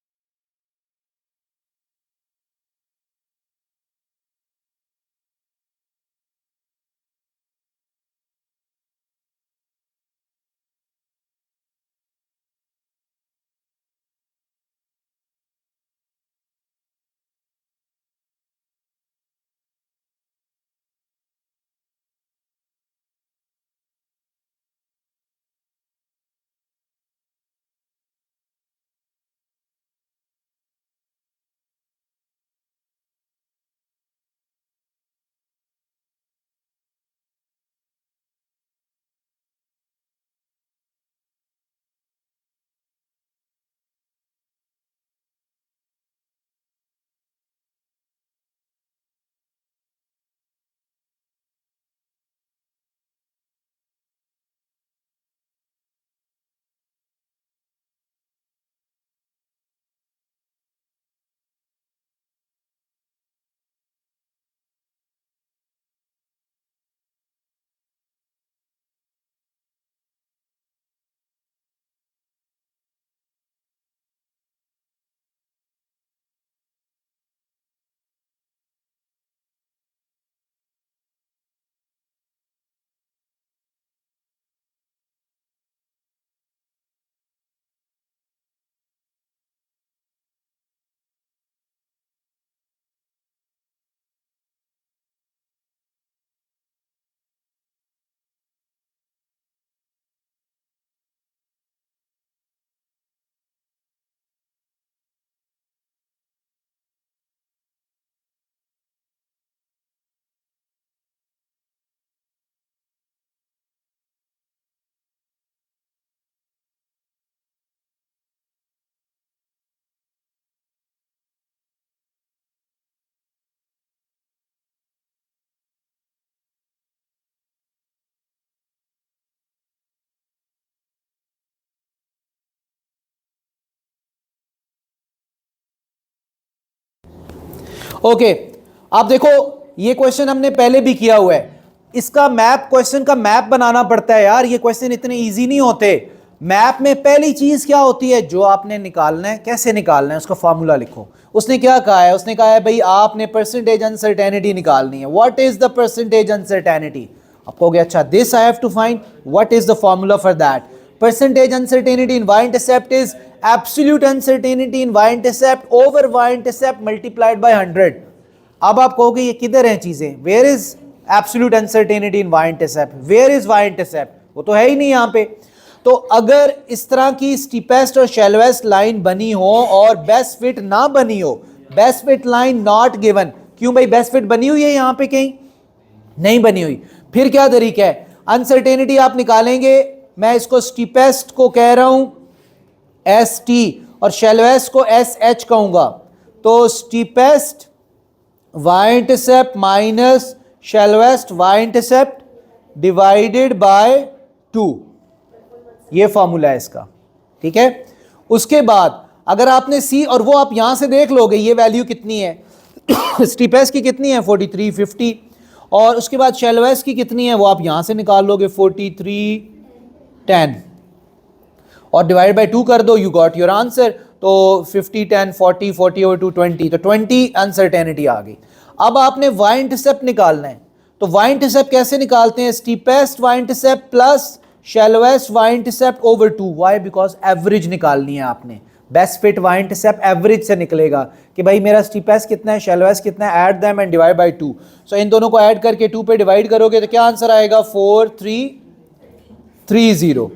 ओके, आप देखो ये क्वेश्चन हमने पहले भी किया हुआ है, इसका मैप, क्वेश्चन का मैप बनाना पड़ता है यार, ये क्वेश्चन इतने इजी नहीं होते। मैप में पहली चीज क्या होती है, जो आपने निकालना है, कैसे निकालना है उसका फॉर्मूला लिखो। उसने क्या कहा है, उसने कहा है भाई आपने परसेंटेज अनसर्टेनिटी निकालनी है। What is the percentage uncertainty? आप कहोगे अच्छा this I have to find, what is the formula for that? Percentage uncertainty in Y intercept is absolute uncertainty in Y intercept over Y intercept multiplied by 100। अब आप कहोगे ये किधर हैं चीजें, where is absolute uncertainty in Y intercept, where is Y intercept? वो तो है ही नहीं यहाँ पे। तो अगर इस तरह की स्टीपेस्ट और शैलोएस्ट लाइन बनी हो और बेस्ट फिट ना बनी हो, best fit line not given, क्यों भाई बेस्ट फिट बनी हुई है यहाँ पे कहीं? नहीं बनी हुई। फिर क्या तरीका है? अनसर्टेनिटी आप निकालेंगे, मैं इसको स्टीपेस्ट को कह रहा हूं ST और शैलोएस्ट को SH कहूंगा, तो steepest Y intercept minus shallowest Y intercept divided by 2, ये फॉर्मूला है इसका, ठीक है। उसके बाद अगर आपने C, और वो आप यहां से देख लोगे ये वैल्यू कितनी है स्टीपेस्ट की कितनी है 43 50, और उसके बाद शैलोएस्ट की कितनी है वो आप यहां से निकाल लोगे 43 10 और डिवाइड बाय 2 कर दो, यू गॉट योर आंसर। तो 50 10 40 40 over 2 20, तो 20 अनसर्टेनिटी आ गई। अब आपने वाई इंटरसेप्ट निकालना है, तो वाई इंटरसेप्ट कैसे निकालते हैं? Steepest Y intercept plus shallowest Y intercept over 2। Why? Because average निकालनी है आपने। Best fit Y intercept average से निकलेगा कि भाई मेरा स्टीपेस्ट कितना है, शैलोएस्ट कितना है, add them and divide by 2। सो इन दोनों को ऐड करके 2 पे डिवाइड करोगे तो क्या आंसर आएगा? 4330।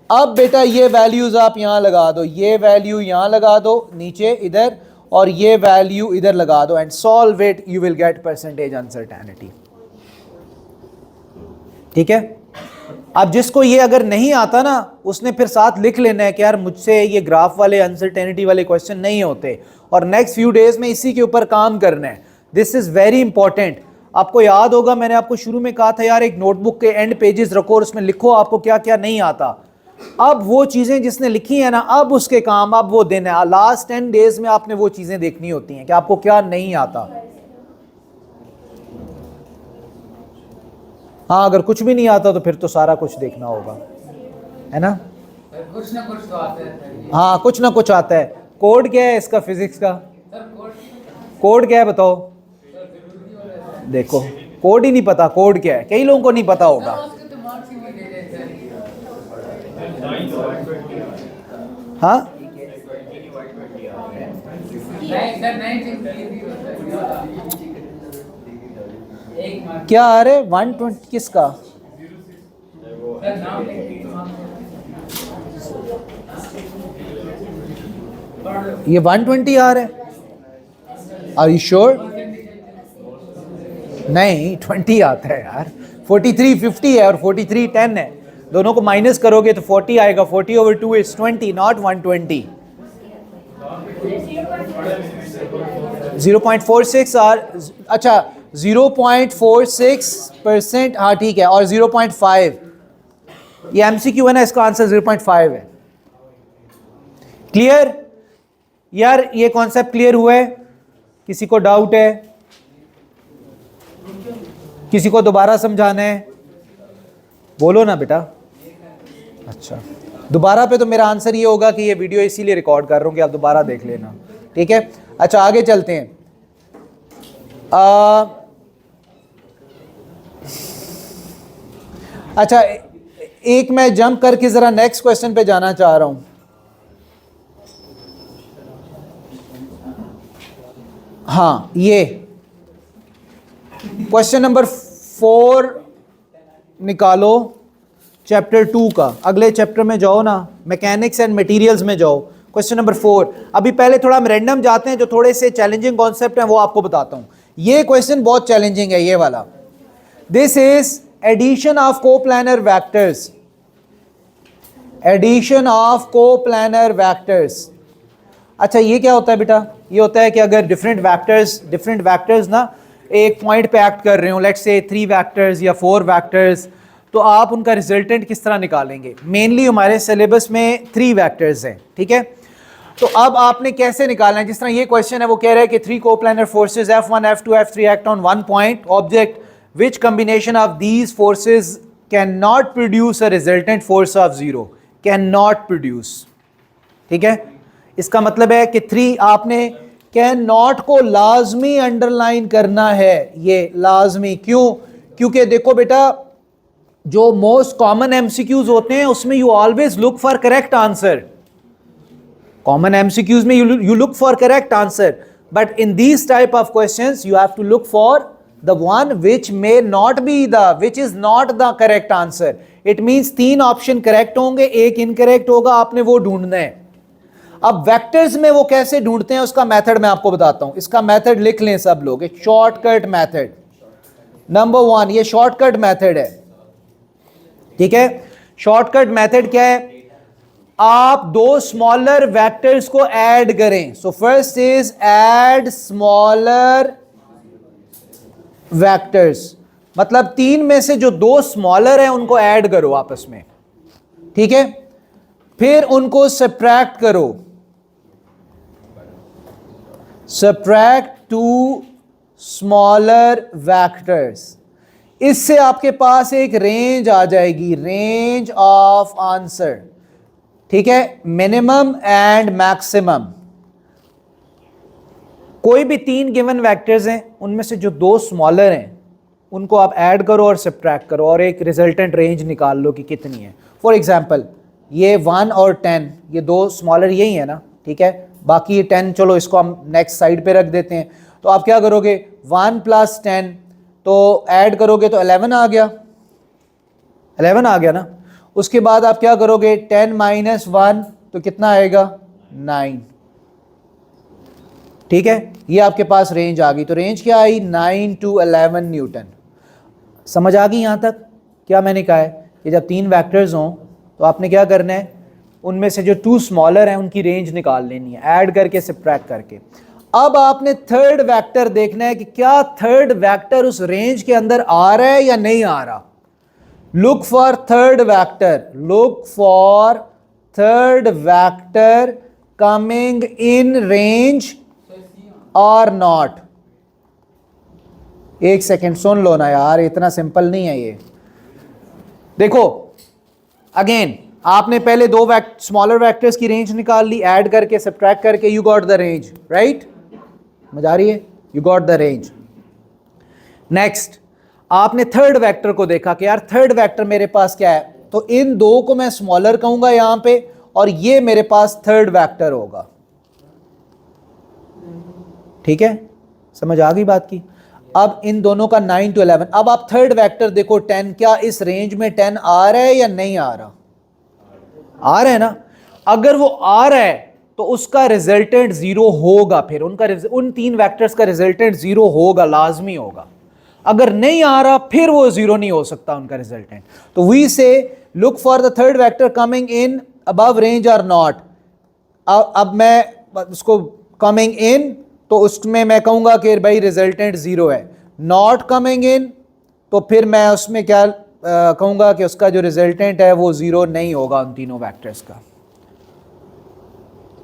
अब बेटा ये वैल्यूज आप यहां लगा दो, ये वैल्यू यहां लगा दो नीचे इधर, और ये वैल्यू इधर लगा दो, and solve it, you will get percentage uncertainty. ठीक है। अब जिसको ये अगर नहीं आता ना, उसने फिर साथ लिख लेना है कि यार मुझसे ये ग्राफ वाले अनसर्टेनिटी वाले क्वेश्चन नहीं होते, और नेक्स्ट फ्यू डेज में इसी के ऊपर काम करना है। This is very important. आपको याद होगा मैंने आपको शुरू में कहा था यार एक नोटबुक के एंड पेजेस रखो और उसमें लिखो आपको क्या क्या नहीं आता। अब वो चीजें जिसने लिखी है ना, अब उसके काम, अब वो दिन है, लास्ट 10 डेज में आपने वो चीजें देखनी होती हैं कि आपको क्या नहीं आता। हाँ, अगर कुछ भी नहीं आता तो फिर तो सारा कुछ देखना होगा, है ना? कुछ ना कुछ तो आता है। हाँ, कुछ ना कुछ आता है। कोड क्या है इसका, फिजिक्स का कोड क्या है बताओ? देखो कोड ही नहीं पता, कोड क्या है, कई लोगों को नहीं पता होगा। हाँ, क्या आ रहे 120 किसका? ये 120 आ रहा है? Are you sure? नहीं, 20 आता है यार। 43 50 है और 43 10 है, दोनों को माइनस करोगे तो 40 आएगा। 40 over 2 is 20, not 120। 0.46 और अच्छा 0.46%, हाँ ठीक है, और 0.5 ये MCQ है ना, इसका आंसर 0.5 है। क्लियर यार? ये कॉन्सेप्ट क्लियर हुआ है? किसी को डाउट है? किसी को दोबारा समझाना है? बोलो ना बेटा। अच्छा, दोबारा पे तो मेरा आंसर ये होगा कि ये वीडियो इसीलिए रिकॉर्ड कर रहा हूँ कि आप दोबारा देख लेना, ठीक है? अच्छा, आगे चलते हैं। अच्छा, एक मैं जंप करके जरा नेक्स्ट क्वेश्चन पे जाना चाह रहा हूं। हाँ, ये क्वेश्चन नंबर 4 निकालो चैप्टर 2 का। अगले चैप्टर में जाओ ना, मैकेनिक्स एंड मटेरियल्स में जाओ। Question number 4। अभी पहले थोड़ा हम रैंडम जाते हैं, जो थोड़े से चैलेंजिंग कॉन्सेप्ट हैं वो आपको बताता हूं। ये क्वेश्चन बहुत चैलेंजिंग है, ये वाला। This is addition of coplanar vectors. Addition of coplanar vectors. अच्छा, ये क्या होता है बेटा? ये होता है कि अगर डिफरेंट वेक्टर्स ना एक पॉइंट पे एक्ट कर रहे हो, लेट्स से 3 वेक्टर्स या 4 वेक्टर्स, तो आप उनका रिजल्टेंट किस तरह निकालेंगे? मेनली हमारे सिलेबस में 3 वेक्टर्स हैं, ठीक है? तो अब आपने कैसे निकालना है, जिस तरह ये क्वेश्चन है वो कह रहा है कि 3 coplanar forces F1 F2 F3 act on 1 point object, which combination of these forces can not produce a resultant force of 0, can not produce. ठीक है, इसका मतलब है कि 3 आपने कैन नॉट को लाजमी अंडरलाइन करना है, ये लाजमी। क्यों? क्योंकि देखो बेटा, जो मोस्ट कॉमन एमसीक्यूज होते हैं उसमें you always look for correct answer. Common MCQs में you look for correct answer, but in these type of questions you have to look for the one which may not be the, which is not the correct answer. It means 3 option correct होंगे, एक इनकरेक्ट होगा, आपने वो ढूंढना है। अब वेक्टर्स में वो कैसे ढूंढते हैं उसका मेथड मैं आपको बताता हूं। इसका मेथड लिख लें सब लोग, एक शॉर्टकट मेथड। नंबर 1, ये शॉर्टकट मेथड है। ठीक है, शॉर्टकट मेथड क्या है? आप 2 स्मॉलर वेक्टर्स को ऐड करें। So first is add smaller vectors, मतलब 3 में से जो 2 स्मॉलर हैं उनको ऐड करो आपस में। ठीक है, फिर उनको सब्ट्रैक्ट करो, सब्ट्रैक्ट 2 स्मॉलर वेक्टर्स। इससे आपके पास एक रेंज आ जाएगी, रेंज ऑफ आंसर। ठीक है, मिनिमम एंड मैक्सिमम। कोई भी 3 गिवन वेक्टर्स हैं, उनमें से जो 2 स्मॉलर हैं उनको आप ऐड करो और सब्ट्रैक्ट करो और एक रिजल्टेंट रेंज निकाल लो कि कितनी है। फॉर एग्जांपल ये 1 और 10, ये 2 स्मॉलर यही है ना। ठीक है, बाकी ये 10, चलो इसको हम नेक्स्ट साइड पे रख देते हैं। तो आप क्या करोगे, 1 + 10 तो ऐड करोगे तो 11 आ गया, 11 आ गया ना। उसके बाद आप क्या करोगे, 10 - 1 तो कितना आएगा, 9। ठीक है, ये आपके पास रेंज आ गई। तो रेंज क्या आई, 9 to 11 न्यूटन। समझ आ गई यहां तक? क्या मैंने कहा है कि जब 3 वेक्टर्स हों तो आपने क्या करना है, उनमें से जो 2 स्मॉलर हैं उनकी रेंज निकाल लेनी है, ऐड करके सब्ट्रैक्ट करके। अब आपने थर्ड वेक्टर देखना है कि क्या थर्ड वेक्टर उस रेंज के अंदर आ रहा है या नहीं आ रहा। Look for third vector, look for third vector coming in range और नॉट। एक सेकेंड सुन लो ना यार, इतना सिंपल नहीं है ये। देखो अगेन, आपने पहले 2 स्मॉलर वेक्टर्स की रेंज निकाल ली, ऐड करके सब्ट्रैक्ट करके, you got the range, right? मजा आ रही है? You got the range. Next आपने थर्ड वेक्टर को देखा कि यार थर्ड वेक्टर मेरे पास क्या है, तो इन 2 को मैं स्मॉलर कहूंगा यहां पे, और ये मेरे पास थर्ड वेक्टर होगा। ठीक है, समझ आ गई बात की? अब इन दोनों का 9 to 11। अब आप थर्ड वेक्टर देखो 10, क्या इस रेंज में 10 आ रहा है या नहीं आ रहा? आ रहा है ना। अगर वो आ रहा है तो उसका रिजल्टेंट 0 होगा, फिर उन 3 वेक्टर्स का रिजल्टेंट 0 होगा, लाजमी होगा। अगर नहीं आ रहा फिर वो 0 नहीं हो सकता उनका रिजल्टेंट। तो वी से look for the third vector coming in above range और नॉट। अब मैं उसको कमिंग इन, तो उसमें मैं कहूंगा कि भाई रिजल्टेंट 0 है। नॉट कमिंग इन, तो फिर मैं उसमें क्या कहूंगा कि उसका जो रिजल्टेंट है वो 0 नहीं होगा उन तीनों वेक्टर्स का।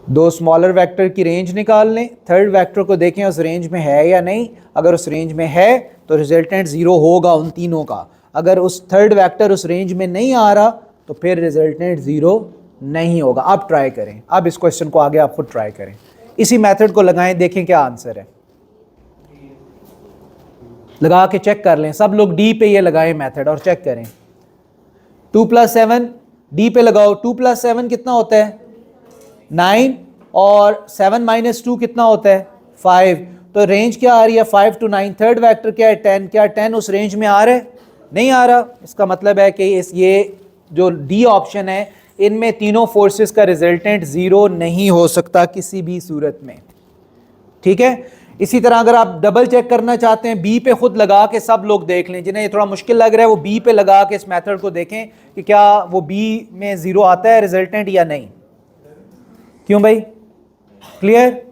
2 स्मॉलर वेक्टर की रेंज निकाल लें, थर्ड वेक्टर को देखें उस रेंज में है या नहीं। अगर उस रेंज में है तो रिजल्टेंट 0 होगा उन तीनों का। अगर उस थर्ड वेक्टर उस रेंज में नहीं आ रहा तो फिर रिजल्टेंट 0 नहीं होगा। अब ट्राई करें, अब इस क्वेश्चन को आगे आप खुद ट्राई करें, इसी मेथड को लगाएं, देखें क्या आंसर है। लगा के चेक कर लें सब लोग, डी पे ये लगाएं मेथड और चेक करें। 2 + 7 डी पे लगाओ। 2 + 7 कितना होता है, 9, और 7 - 2 कितना होता है, 5। तो रेंज क्या आ रही है, 5 to 9। थर्ड वेक्टर क्या है, 10। क्या 10 उस रेंज में आ रहा है? नहीं आ रहा। इसका मतलब है कि ये जो डी ऑप्शन है, इनमें तीनों फोर्सेस का रिजल्टेंट 0 नहीं हो सकता किसी भी सूरत में। ठीक है, इसी तरह अगर आप डबल चेक करना चाहते हैं, बी पे खुद लगा के सब लोग देख लें। जिन्हें ये थोड़ा मुश्किल लग रहा है वो बी पे लगा के इस मेथड को देखें कि क्या वो बी में 0 आता है रिजल्टेंट या नहीं। क्यों भाई, clear?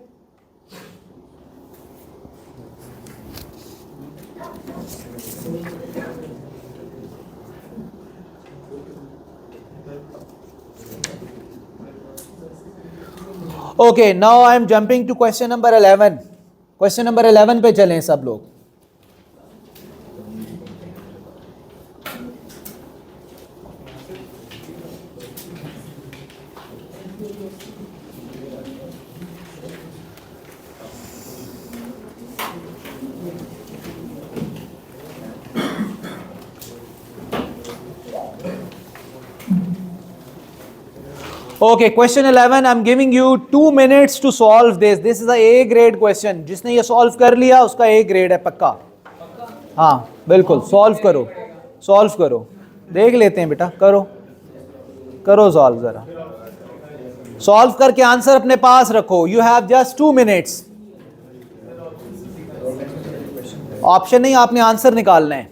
Okay, now I am jumping to question number 11. Question number 11 पे चलें सब लोग. Okay, question 11. I'm giving you 2 minutes to solve this. This is a A grade question. जिसने ये solve कर लिया उसका A grade है पक्का. हाँ बिल्कुल, solve करो, solve करो. देख लेते हैं बेटा, करो करो solve जरा. Solve करके आंसर अपने पास रखो. You have just 2 minutes. Option नहीं, आपने आंसर निकालना है.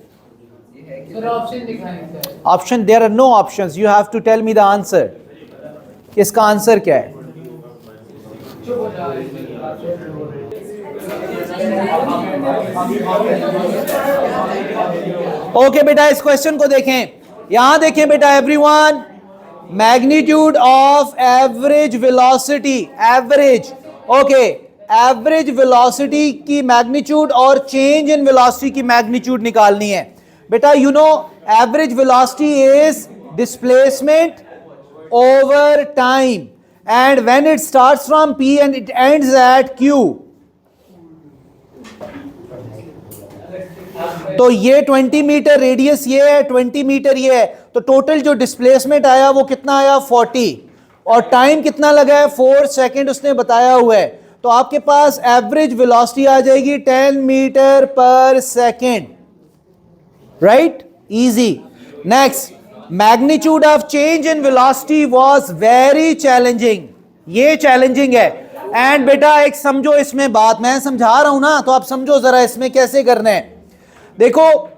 सर ऑप्शन दिखाएं sir. Option, there are no options. You have to tell me the answer. इसका आंसर क्या है? ओके बेटा, इस क्वेश्चन को देखें. यहां देखें बेटा everyone. Magnitude of average velocity, average. Okay, average velocity की मैग्नीट्यूड और चेंज इन वेलोसिटी की मैग्नीट्यूड निकालनी है बेटा. You know average velocity is displacement over time, and when it starts from P and it ends at Q. तो ये 20 मीटर रेडियस ये है, 20 मीटर ये है, तो टोटल जो डिस्प्लेसमेंट आया वो कितना आया 40, और टाइम कितना लगा है 4 सेकेंड उसने बताया हुआ है. तो आपके पास एवरेज वेलोसिटी आ जाएगी 10 metre per second. Right, easy. Next, magnitude of change in velocity was very challenging. ये चैलेंजिंग है. एंड बेटा एक समझो इसमें बात, मैं समझा रहा हूं ना, तो आप समझो जरा इसमें कैसे करना है. देखो,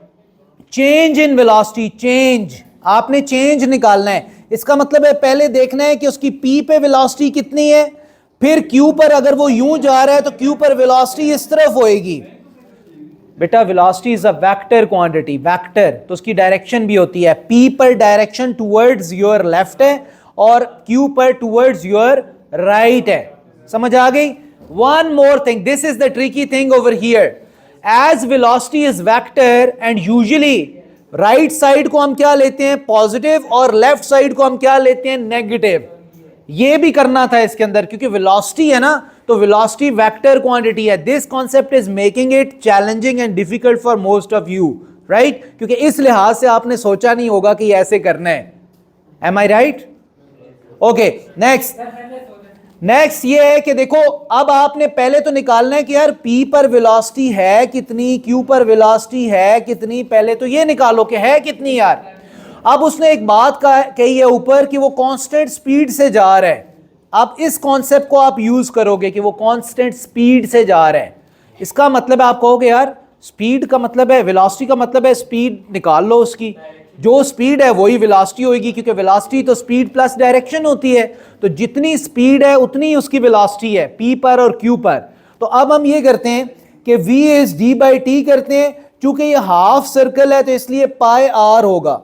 चेंज इन वेलोसिटी, चेंज, आपने चेंज निकालना है. इसका मतलब है पहले देखना है कि उसकी पी पे वेलोसिटी कितनी है, फिर क्यू पर अगर वो यूं जा रहा है तो क्यू पर वेलोसिटी इस तरफ होएगी. बेटा velocity is a vector quantity, vector, तो उसकी डायरेक्शन भी होती है. पी पर डायरेक्शन टुवर्ड्स योर लेफ्ट है और क्यू पर टुवर्ड्स योर राइट है. समझ आ गई? One more thing, this is the tricky thing over here. As velocity is vector and usually right side को हम क्या लेते हैं पॉजिटिव और लेफ्ट साइड को हम क्या लेते हैं नेगेटिव. ये भी करना था इसके अंदर क्योंकि वेलोसिटी है ना, तो वेलोसिटी वेक्टर क्वांटिटी है. This concept is making it challenging and difficult for most of you, right, क्योंकि इस लिहाज से आपने सोचा नहीं होगा कि ऐसे करना है. एम आई राइट? ओके, नेक्स्ट ये है कि देखो अब आपने पहले तो निकालना है कि यार P पर वेलोसिटी है कितनी, Q पर वेलोसिटी है कितनी, पहले तो ये निकालो कि है कितनी यार. अब उसने एक बात कही है ऊपर कि वो कांस्टेंट स्पीड से जा रहा है. अब इस कॉन्सेप्ट को आप यूज करोगे कि वो कांस्टेंट स्पीड से जा रहा है. इसका मतलब है आप कहोगे यार स्पीड का मतलब है, वेलोसिटी का मतलब है स्पीड, निकाल लो उसकी. जो स्पीड है वही वेलोसिटी होगी क्योंकि वेलोसिटी तो स्पीड प्लस डायरेक्शन होती है. तो जितनी स्पीड है उतनी उसकी वेलोसिटी है P पर और Q पर. तो अब हम ये करते हैं कि V इज d/t करते हैं. चूंकि ये हाफ सर्कल है तो इसलिए पाई r होगा.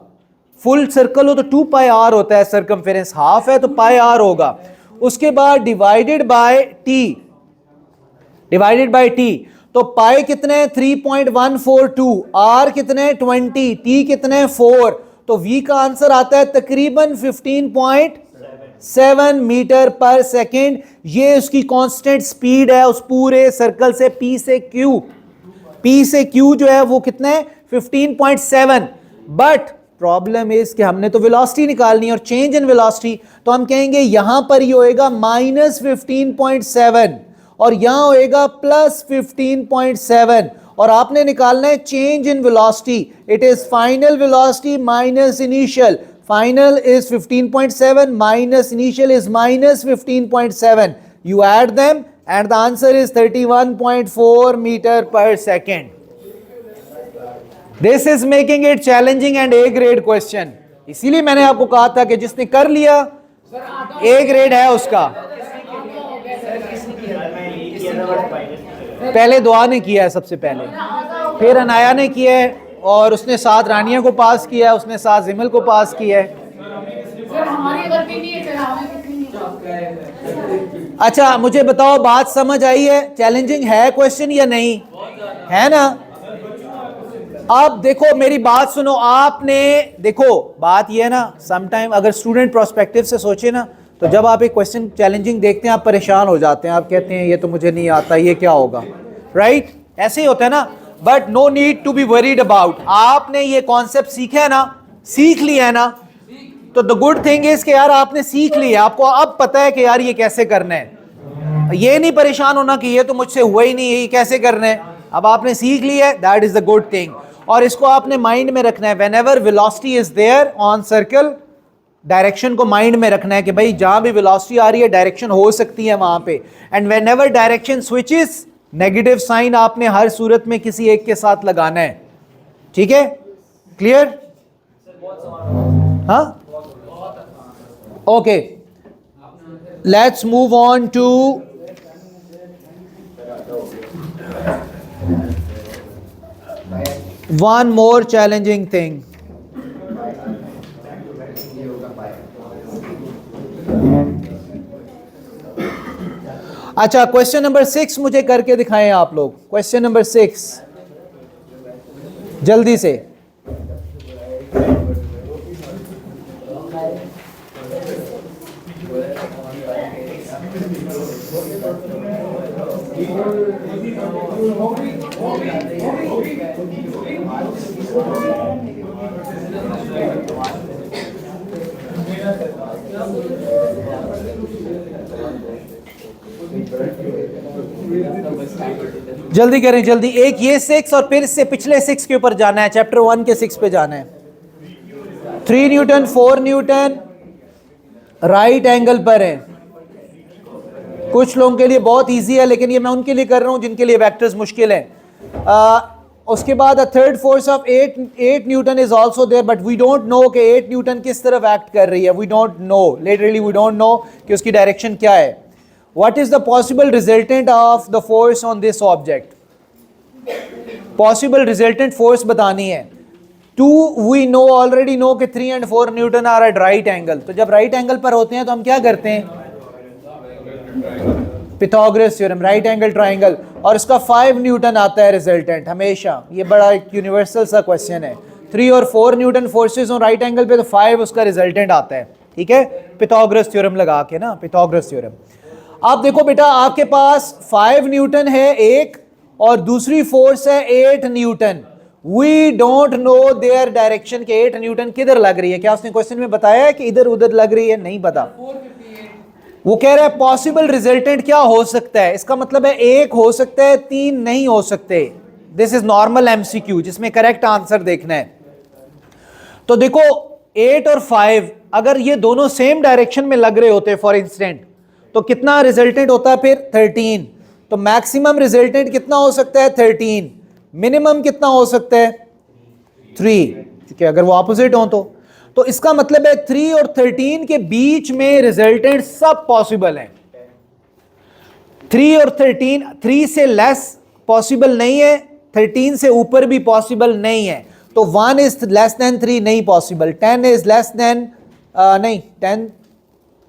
फुल सर्कल हो तो 2 पाई r होता है सर्कमफेरेंस, हाफ है तो पाई r होगा. उसके बाद डिवाइडेड बाय t, तो पाई कितने 3.142, r कितने 20, t कितने 4, तो v का आंसर आता है तकरीबन 15.7 मीटर पर सेकेंड. ये उसकी कांस्टेंट स्पीड है उस पूरे सर्कल से P से Q जो है वो कितने 15.7. बट प्रॉब्लम इज कि हमने तो वेलोसिटी निकालनी है और चेंज इन वेलोसिटी, तो हम कहेंगे यहां पर ये होएगा -15.7 और यहां होएगा +15.7, और आपने निकालना है change in velocity. It is final velocity minus initial. Final is 15.7 minus initial is -15.7. You add them and the answer is 31.4 meter per second. This is making it challenging and A grade question. इसीलिए मैंने आपको कहा था कि जिसने कर लिया A ग्रेड है उसका. पहले दुआ ने किया है सबसे पहले, फिर अनाया ने किया है, और उसने साथ रानिया को पास किया है, उसने साथ जिमल को पास किया है. सर हमारी गलती नहीं है, सर हमें कुछ नहीं है. अच्छा मुझे बताओ, बात समझ आई है? चैलेंजिंग है क्वेश्चन या नहीं है ना? अब देखो मेरी बात सुनो, आपने देखो बात ये है ना, समटाइम अगर स्टूडेंट प्रोस्पेक्टिव से सोचे ना, तो जब आप एक क्वेश्चन चैलेंजिंग देखते हैं आप परेशान हो जाते हैं, आप कहते हैं ये तो मुझे नहीं आता, ये क्या होगा, राइट? ऐसे ही होता है ना। But no need to be worried about, आपने ये कॉन्सेप्ट सीखा है ना, सीख लिया है ना, तो द गुड थिंग इज कि यार आपने सीख लिया, आपको अब पता है कि यार ये कैसे करना है। ये नहीं परेशान होना कि ये तो मुझसे हुआ ही नहीं है, ये कैसे करना है। अब आपने सीख लिया है, that is the good thing. और इसको आपने माइंड में रखना है, whenever velocity is there on circle, direction को माइंड में रखना है कि भाई जहां भी वेलोसिटी आ रही है डायरेक्शन हो सकती है वहां पे। And whenever direction switches, negative sign आपने हर सूरत में किसी एक के साथ लगाना है। ठीक है, क्लियर? हाँ, okay, let's move on to one more challenging thing. अच्छा, क्वेश्चन नंबर 6 मुझे करके दिखाएं आप लोग। क्वेश्चन नंबर 6 जल्दी से। जल्दी करें, जल्दी। एक ये 6 और फिर इससे पिछले 6 के ऊपर जाना है, चैप्टर 1 के 6 पे जाना है। 3 न्यूटन 4 न्यूटन राइट एंगल पर है। कुछ लोगों के लिए बहुत इजी है, लेकिन ये मैं उनके लिए कर रहा हूं जिनके लिए वेक्टर्स मुश्किल है। उसके बाद third force of 8 newton is also there, but we don't know कि 8 न्यूटन किस तरफ एक्ट कर रही है। We don't know, literally we don't know कि उसकी डायरेक्शन क्या है। What is the possible resultant of the force on this object? Possible resultant force बतानी है। 2 वी नो, ऑलरेडी नो कि 3 and 4 newton are at right angle. तो जब राइट एंगल पर होते हैं तो हम क्या करते हैं? Pythagoras theorem, right angle triangle, और इसका 5 न्यूटन आता है रिजल्टेंट हमेशा। ये बड़ा एक यूनिवर्सल सा क्वेश्चन है। 3 और 4 न्यूटन फोर्सेस हो राइट एंगल पे, तो 5 उसका रिजल्टेंट आता है। ठीक है, पिथागोरस थ्योरम लगा के ना, पिथागोरस थ्योरम। आप देखो बेटा, आपके पास 5 न्यूटन है एक, और दूसरी फोर्स है 8 newton. We don't know their direction के 8 न्यूटन किधर लग रही है। क्या उसने क्वेश्चन में बताया है कि इधर उधर लग रही है? नहीं पता। वो कह रहा है पॉसिबल रिजल्टेंट क्या हो सकता है। इसका मतलब है 1 हो सकता है, 3 नहीं हो सकते। दिस इज नॉर्मल एमसीक्यू जिसमें करेक्ट आंसर देखना है। तो देखो 8 और 5 अगर ये दोनों सेम डायरेक्शन में लग रहे होते फॉर इंस्टेंट, तो कितना रिजल्टेंट होता है फिर? 13। तो मैक्सिमम रिजल्टेंट कितना हो सकता है? 13। मिनिमम कितना हो सकता है? 3, क्योंकि अगर वो ऑपोजिट हो तो इसका मतलब है 3 और 13 के बीच में रिजल्टेंट सब पॉसिबल हैं। 3 और 13, 3 से लेस पॉसिबल नहीं है, 13 से ऊपर भी पॉसिबल नहीं है। तो 1 इज लेस देन 3 नहीं पॉसिबल, 10 इज लेस देन नहीं, 10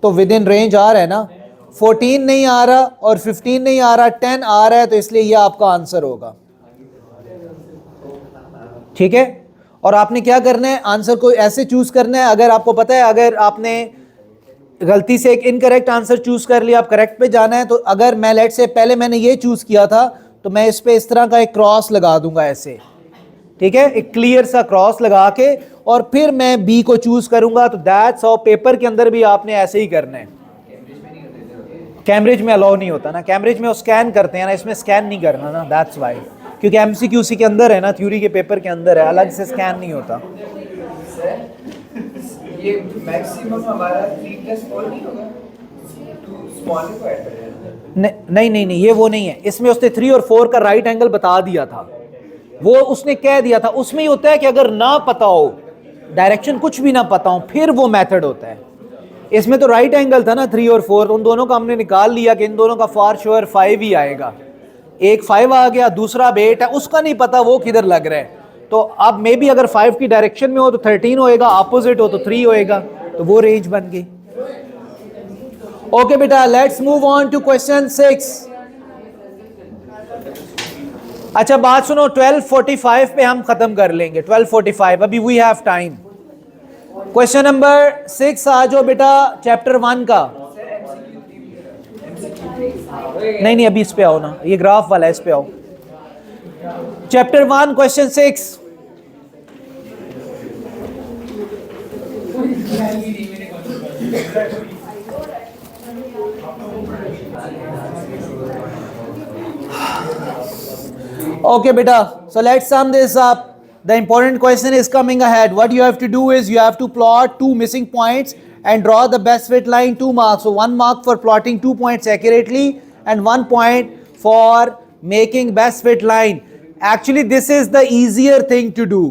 तो विद इन रेंज आ रहा है ना, 14 नहीं आ रहा और 15 नहीं आ रहा, 10 आ रहा है, तो इसलिए यह आपका आंसर होगा। ठीक है, और आपने क्या करना है? आंसर को ऐसे चूज करना है। अगर आपको पता है, अगर आपने गलती से एक इनकरेक्ट आंसर चूज कर लिया, आप करेक्ट पे जाना है। तो अगर मैं लेट से पहले मैंने ये चूज किया था, तो मैं इस पे इस तरह का एक क्रॉस लगा दूंगा ऐसे। ठीक है, एक क्लियर सा क्रॉस लगा के, और फिर मैं बी को चूज करूंगा। तो दैट्स हाउ पेपर के अंदर भी आपने ऐसे ही करना है। कैम्ब्रिज में अलाउ नहीं होता ना, कैम्ब्रिज में वो स्कैन करते हैं ना, इसमें स्कैन नहीं करना ना, दैट्स वाई। क्योंकि एमसीक्यूसी के अंदर है ना, थ्योरी के पेपर के अंदर है, अलग से स्कैन नहीं होता। ये मैक्सिमम हमारा 3+4 नहीं होगा? 2 स्मॉल को ऐड करें? नहीं, ये वो नहीं है। इसमें उसने 3 और 4 का राइट एंगल बता दिया था, वो उसने कह दिया था। उसमें ही होता है कि अगर ना पता हो डायरेक्शन, कुछ भी ना पता हो, फिर वो मेथड होता है। इसमें तो राइट एंगल था ना 3 और 4, उन दोनों का हमने निकाल लिया कि इन दोनों का फॉर श्योर 5 ही आएगा। एक 5 आ गया, दूसरा 8 है, उसका नहीं पता वो किधर लग रहा है। तो अब मे बी अगर 5 की डायरेक्शन में हो तो 13 होएगा, अपोजिट हो तो 3 होएगा, तो वो रेंज बन गई। ओके बेटा, let's move on to question 6. अच्छा बात सुनो, 12:45 पे हम खत्म कर लेंगे. 12:45, अभी we have time. Question number 6 आ जाओ बेटा, चैप्टर 1 का. नहीं अभी इस पे आओ ना, ये ग्राफ वाला है, इस पे आओ. Chapter 1 question 6. Okay beta, so let's sum this up. The important question is coming ahead. What you have to do is you have to plot 2 missing points and draw the best fit line, 2 marks. So 1 mark for plotting 2 points accurately and 1 point for making best fit line. Actually this is the easier thing to do.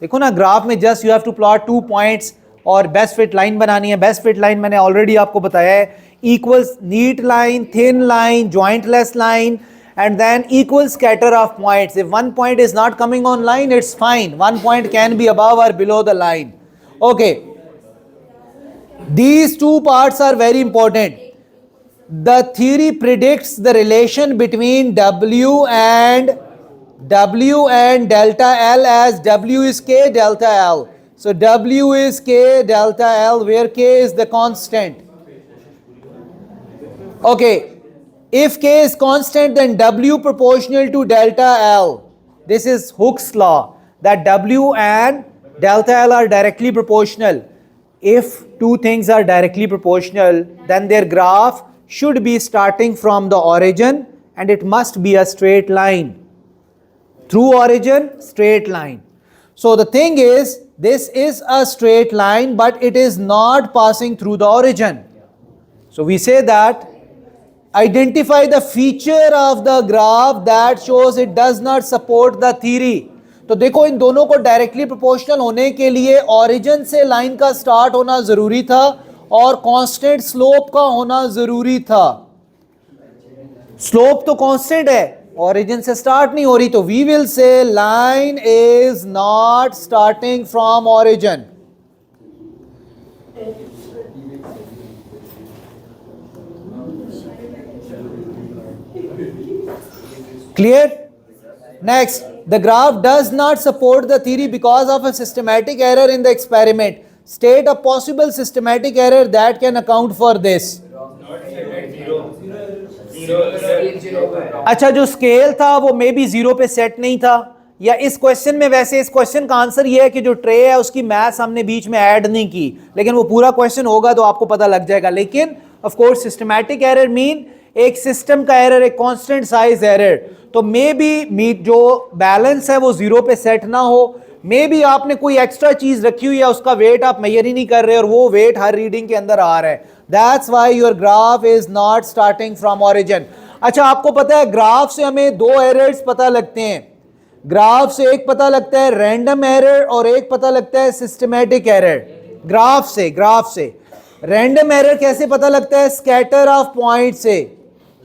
देखो ना ग्राफ में just you have to plot 2 points और बेस्ट फिट लाइन बनानी है. बेस्ट फिट लाइन मैंने ऑलरेडी आपको बताया है, equals neat line, thin line, jointless line, and then equal scatter of points. If one point is not coming on line, it's fine. One point can be above or below the line. Okay. These two parts are very important. The theory predicts the relation between W and delta L as W is K delta L. So W is K delta L, where K is the constant. Okay. If K is constant, then W proportional to delta L. This is Hooke's law, that W and delta L are directly proportional. If two things are directly proportional, then their graph should be starting from the origin and it must be a straight line. Through origin, straight line. So the thing is, this is a straight line, but it is not passing through the origin. So we say that identify the feature of the graph that shows it does not support the theory. तो देखो इन दोनों को डायरेक्टली प्रोपोर्शनल होने के लिए ओरिजिन से लाइन का स्टार्ट होना जरूरी था और कांस्टेंट स्लोप का होना जरूरी था. स्लोप तो कांस्टेंट है, ओरिजिन से स्टार्ट नहीं हो रही, तो we will say line is not starting from origin. Clear? Next, the graph does not support the theory because of a systematic error in the experiment. State a possible systematic error that can account for this. अच्छा जो स्केल था वो मे बी 0 पे सेट नहीं था, या इस क्वेश्चन में, वैसे इस क्वेश्चन का आंसर ये है कि जो ट्रे है उसकी मैथ्स हमने बीच में ऐड नहीं की, लेकिन वो पूरा क्वेश्चन होगा तो आपको पता लग जाएगा. लेकिन of course systematic error mean एक सिस्टम का एरर, एक कांस्टेंट साइज एरर. तो मे बी जो बैलेंस है वो 0 पे सेट ना हो, मे बी आपने कोई एक्स्ट्रा चीज रखी हुई है, उसका वेट आप मेजर ही नहीं कर रहे और वो वेट हर रीडिंग के अंदर आ रहा है. That's why your graph is not starting from origin. अच्छा आपको पता है ग्राफ से हमें 2 एरर्स पता लगते हैं. ग्राफ से एक पता लगता है रैंडम एरर और एक पता लगता है सिस्टमैटिक एरर. ग्राफ से रैंडम एरर कैसे पता लगता है? स्कैटर ऑफ पॉइंट से.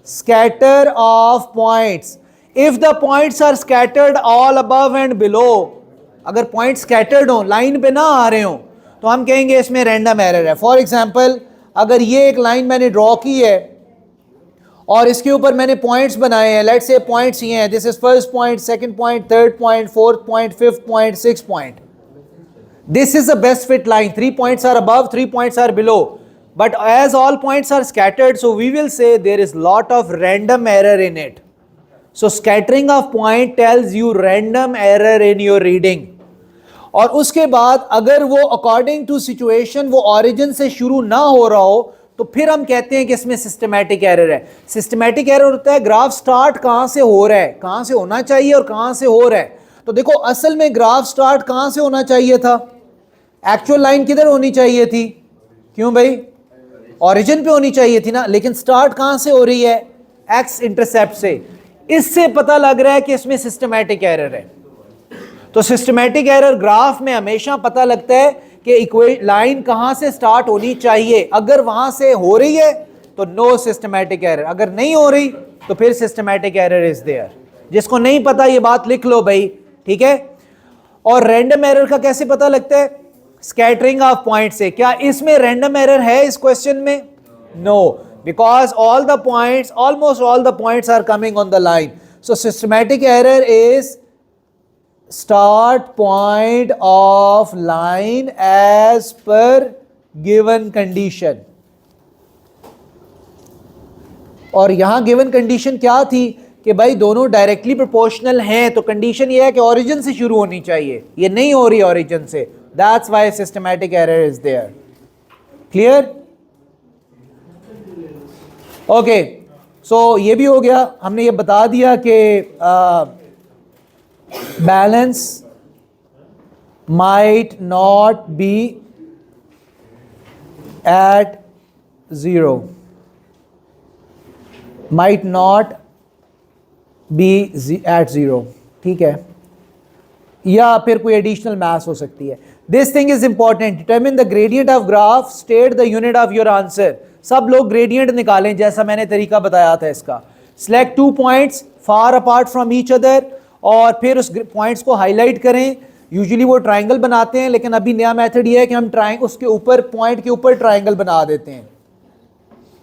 Scatter of points. If the points are scattered all above and below, अगर पॉइंट स्कैटर्ड हो, लाइन पे ना आ रहे हो, तो हम कहेंगे इसमें रैंडम एरर है. फॉर एग्जांपल अगर ये एक लाइन मैंने ड्रॉ की है और इसके ऊपर मैंने पॉइंट्स बनाए हैं, लेट्स से पॉइंट्स ये हैं, this is first point, second point, third point, fourth point, fifth point, sixth point. This is the best fit line. 3 points are above, 3 points are below. But as all points are scattered, so we will say there is lot of random error in it. So scattering of point tells you random error in your reading. और उसके बाद अगर वो according to situation वो origin से शुरू ना हो रहा हो, तो फिर हम कहते हैं कि इसमें सिस्टमैटिक एरर है. सिस्टमैटिक एरर होता है ग्राफ स्टार्ट कहाँ से हो रहा है, कहाँ से होना चाहिए और कहाँ से हो रहा है. तो देखो असल में ग्राफ स्टार्ट कहाँ से होना चाहिए था? एक्चुअल लाइन किधर होनी चाहिए थी? क्यों भाई? ओरिजिन पे होनी चाहिए थी ना, लेकिन स्टार्ट कहाँ से हो रही है? एक्स इंटरसेप्ट से. इससे पता लग रहा है कि इसमें सिस्टमैटिक एरर है. तो सिस्टमैटिक एरर ग्राफ में हमेशा पता लगता है कि लाइन कहाँ से स्टार्ट होनी चाहिए. अगर वहां से हो रही है तो नो सिस्टमैटिक एरर, अगर नहीं हो रही तो फिर सिस्टमैटिक एरर इज देयर. जिसको नहीं पता ये बात लिख लो भाई, ठीक है. और रैंडम एरर का कैसे पता लगता है? स्कैटरिंग ऑफ पॉइंट से. क्या इसमें रैंडम एरर है इस क्वेश्चन में? No, because almost all the points are coming on the line. So systematic error is start point of line as per given condition. और यहां गिवन कंडीशन क्या थी कि भाई दोनों डायरेक्टली प्रोपोर्शनल हैं, तो कंडीशन ये है कि ओरिजिन से शुरू होनी चाहिए, ये नहीं हो रही ओरिजिन से, that's why systematic error is there. Clear? Okay, so ये भी हो गया. हमने ये बता दिया कि balance might not be at zero, might not be at zero. ठीक है, या फिर कोई एडिशनल मैथ्स हो सकती है. This thing is important. Determine the gradient of graph, state the unit of your answer. सब लोग ग्रेडियंट निकालें जैसा मैंने तरीका बताया था इसका. Select 2 points far apart from each other और फिर उस पॉइंट्स को हाईलाइट करें. यूजुअली वो ट्राइंगल बनाते हैं, लेकिन अभी नया मेथड ये है कि हम उसके ऊपर पॉइंट के ऊपर ट्राइंगल बना देते हैं.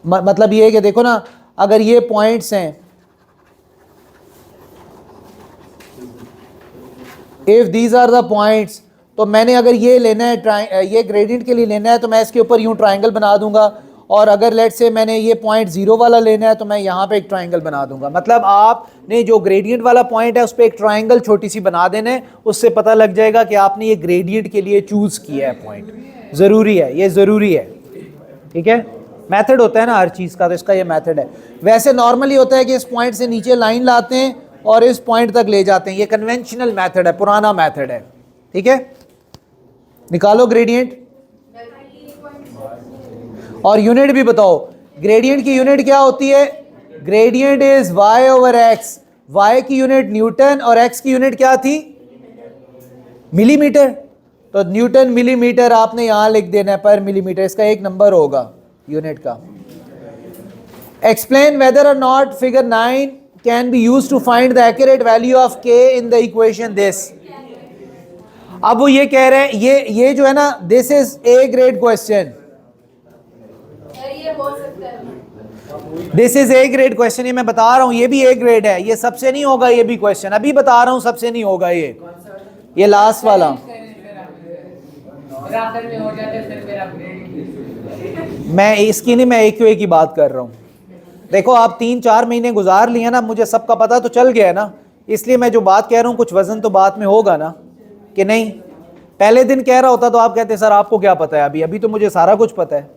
मतलब ये है कि देखो ना, अगर ये पॉइंट्स हैं, if these are the points, तो मैंने अगर ये लेना है, ये ग्रेडियंट के लिए लेना है, तो मैं इसके ऊपर यूं ट्राइंगल बना दूंगा. और अगर लेट से मैंने ये पॉइंट 0 वाला लेना है, तो मैं यहाँ पे एक ट्राइंगल बना दूंगा. मतलब आपने जो ग्रेडियंट वाला पॉइंट है उस पर एक ट्राइंगल छोटी सी बना देना है, उससे पता लग जाएगा कि आपने ये ग्रेडियंट के लिए चूज किया है पॉइंट. ज़रूरी है, ये ज़रूरी है. ठीक है, मेथड होता है ना हर चीज़ का, तो इसका ये मेथड है. वैसे नॉर्मली होता है कि इस पॉइंट से नीचे लाइन लाते हैं और इस पॉइंट तक ले जाते हैं. ये कन्वेंशनल मेथड है, पुराना मेथड है. ठीक है, निकालो ग्रेडियंट और यूनिट भी बताओ. ग्रेडियंट की यूनिट क्या होती है? Gradient is y over x. y की यूनिट न्यूटन और x की यूनिट क्या थी? मिलीमीटर. तो न्यूटन मिलीमीटर आपने यहां लिख देना है पर मिलीमीटर, इसका एक नंबर होगा यूनिट का. एक्सप्लेन वेदर और not figure 9 can be used to find the accurate value of k in the equation this. अब वो ये कह रहे हैं, ये जो है ना, this is A grade question. This is A grade question. ये मैं बता रहा हूं, ये भी ए ग्रेड है. ये सबसे नहीं होगा, ये भी क्वेश्चन अभी बता रहा हूं सबसे नहीं होगा. ये लास्ट वाला मैं इसकी नहीं, मैं AQA की बात कर रहा हूँ. देखो आप 3-4 महीने गुजार लिए ना, मुझे सबका पता तो चल गया ना, इसलिए मैं जो बात कह रहा हूँ कुछ वजन तो बात में होगा ना कि नहीं. पहले दिन कह रहा होता तो आप कहते सर आपको क्या पता है. अभी तो मुझे सारा कुछ पता है,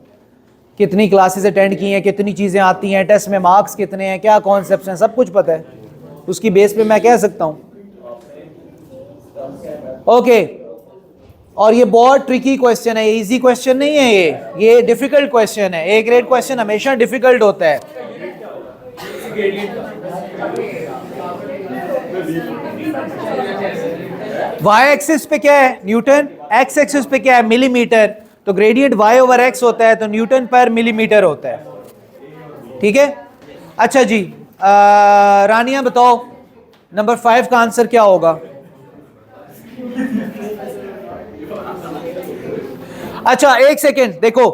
कितनी क्लासेस अटेंड की हैं, कितनी चीज़ें आती हैं, टेस्ट में मार्क्स कितने हैं, क्या कॉन्सेप्ट्स हैं, सब कुछ पता है. उसकी बेस पे मैं कह सकता हूँ. ओके, और ये बहुत ट्रिकी क्वेश्चन है, ये इजी क्वेश्चन नहीं है, ये डिफिकल्ट क्वेश्चन है. ए ग्रेड क्वेश्चन हमेशा डिफिकल्ट होता है. वाई एक्सिस पे क्या है? न्यूटन. एक्स एक्सिस पे क्या है? मिलीमीटर. तो ग्रेडियंट y ओवर x होता है, तो न्यूटन पर मिलीमीटर होता है. ठीक है, अच्छा जी. रानिया बताओ नंबर 5 का आंसर क्या होगा? अच्छा एक सेकेंड, देखो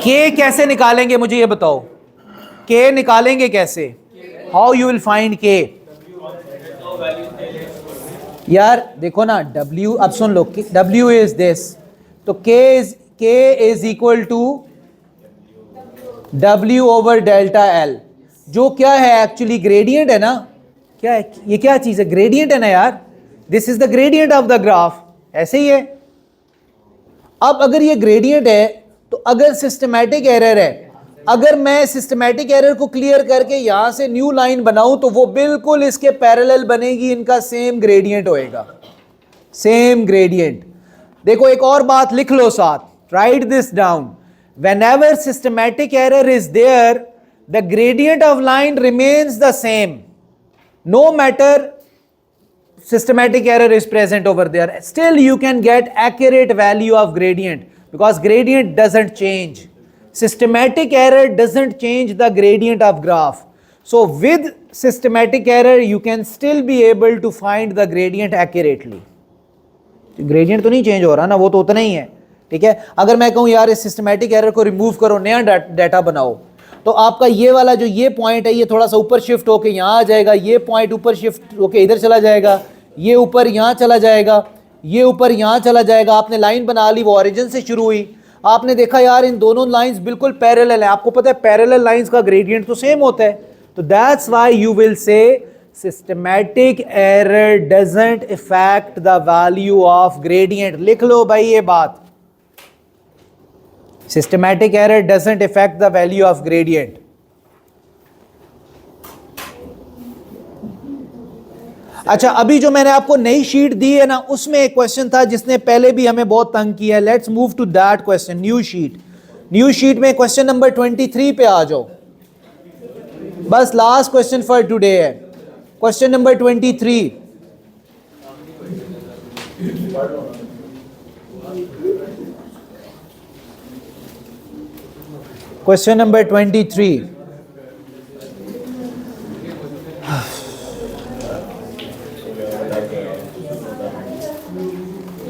k कैसे निकालेंगे मुझे ये बताओ. k निकालेंगे कैसे? How you will find k? यार देखो ना, W, अब सुन लो, W इज दिस, तो K is equal to W over delta L, जो क्या है एक्चुअली ग्रेडियंट है ना. क्या है ये? क्या चीज है? ग्रेडियंट है ना यार. This is the gradient of the graph. ऐसे ही है. अब अगर ये ग्रेडियंट है, तो अगर सिस्टमैटिक एरर है, अगर मैं सिस्टमैटिक एरर को क्लियर करके यहां से न्यू लाइन बनाऊं, तो वो बिल्कुल इसके पैरेलल बनेगी, इनका सेम ग्रेडियंट होएगा, सेम ग्रेडियंट. देखो एक और बात लिख लो साथ, write this down. Whenever systematic error is there, the gradient of line remains the same, no matter systematic error is present over there, still you can get accurate value of gradient because gradient doesn't change. Systematic error doesn't change the gradient of graph. So with systematic error you can still be able to find the gradient accurately. Gradient तो नहीं change हो रहा ना, वो तो उतना ही है, ठीक है। अगर मैं कहूँ यार इस सिस्टमैटिक एरर को रिमूव करो, नया डाटा बनाओ, तो आपका ये वाला जो ये पॉइंट है ये थोड़ा सा ऊपर शिफ्ट होके यहाँ आ जाएगा, ये पॉइंट ऊपर शिफ्ट होके इधर चला जाएगा, ये ऊपर यहाँ चला जाएगा, ये ऊपर यहाँ चला जाएगा। आपने लाइन बना ली, वो ओरिजिन से शुरू हुई, आपने देखा यार इन दोनों लाइंस बिल्कुल पैरेलल है। आपको पता है पैरेलल लाइंस का ग्रेडियंट तो सेम होता है, तो that's why you will say systematic error doesn't effect the value of gradient. लिख लो भाई ये बात, systematic error doesn't effect the value of gradient. अच्छा, अभी जो मैंने आपको नई शीट दी है ना, उसमें एक क्वेश्चन था जिसने पहले भी हमें बहुत तंग किया है। Let's move to that question. New sheet में क्वेश्चन नंबर 23 पे आ जाओ। बस लास्ट क्वेश्चन फॉर टुडे है, question number 23। Question number 23।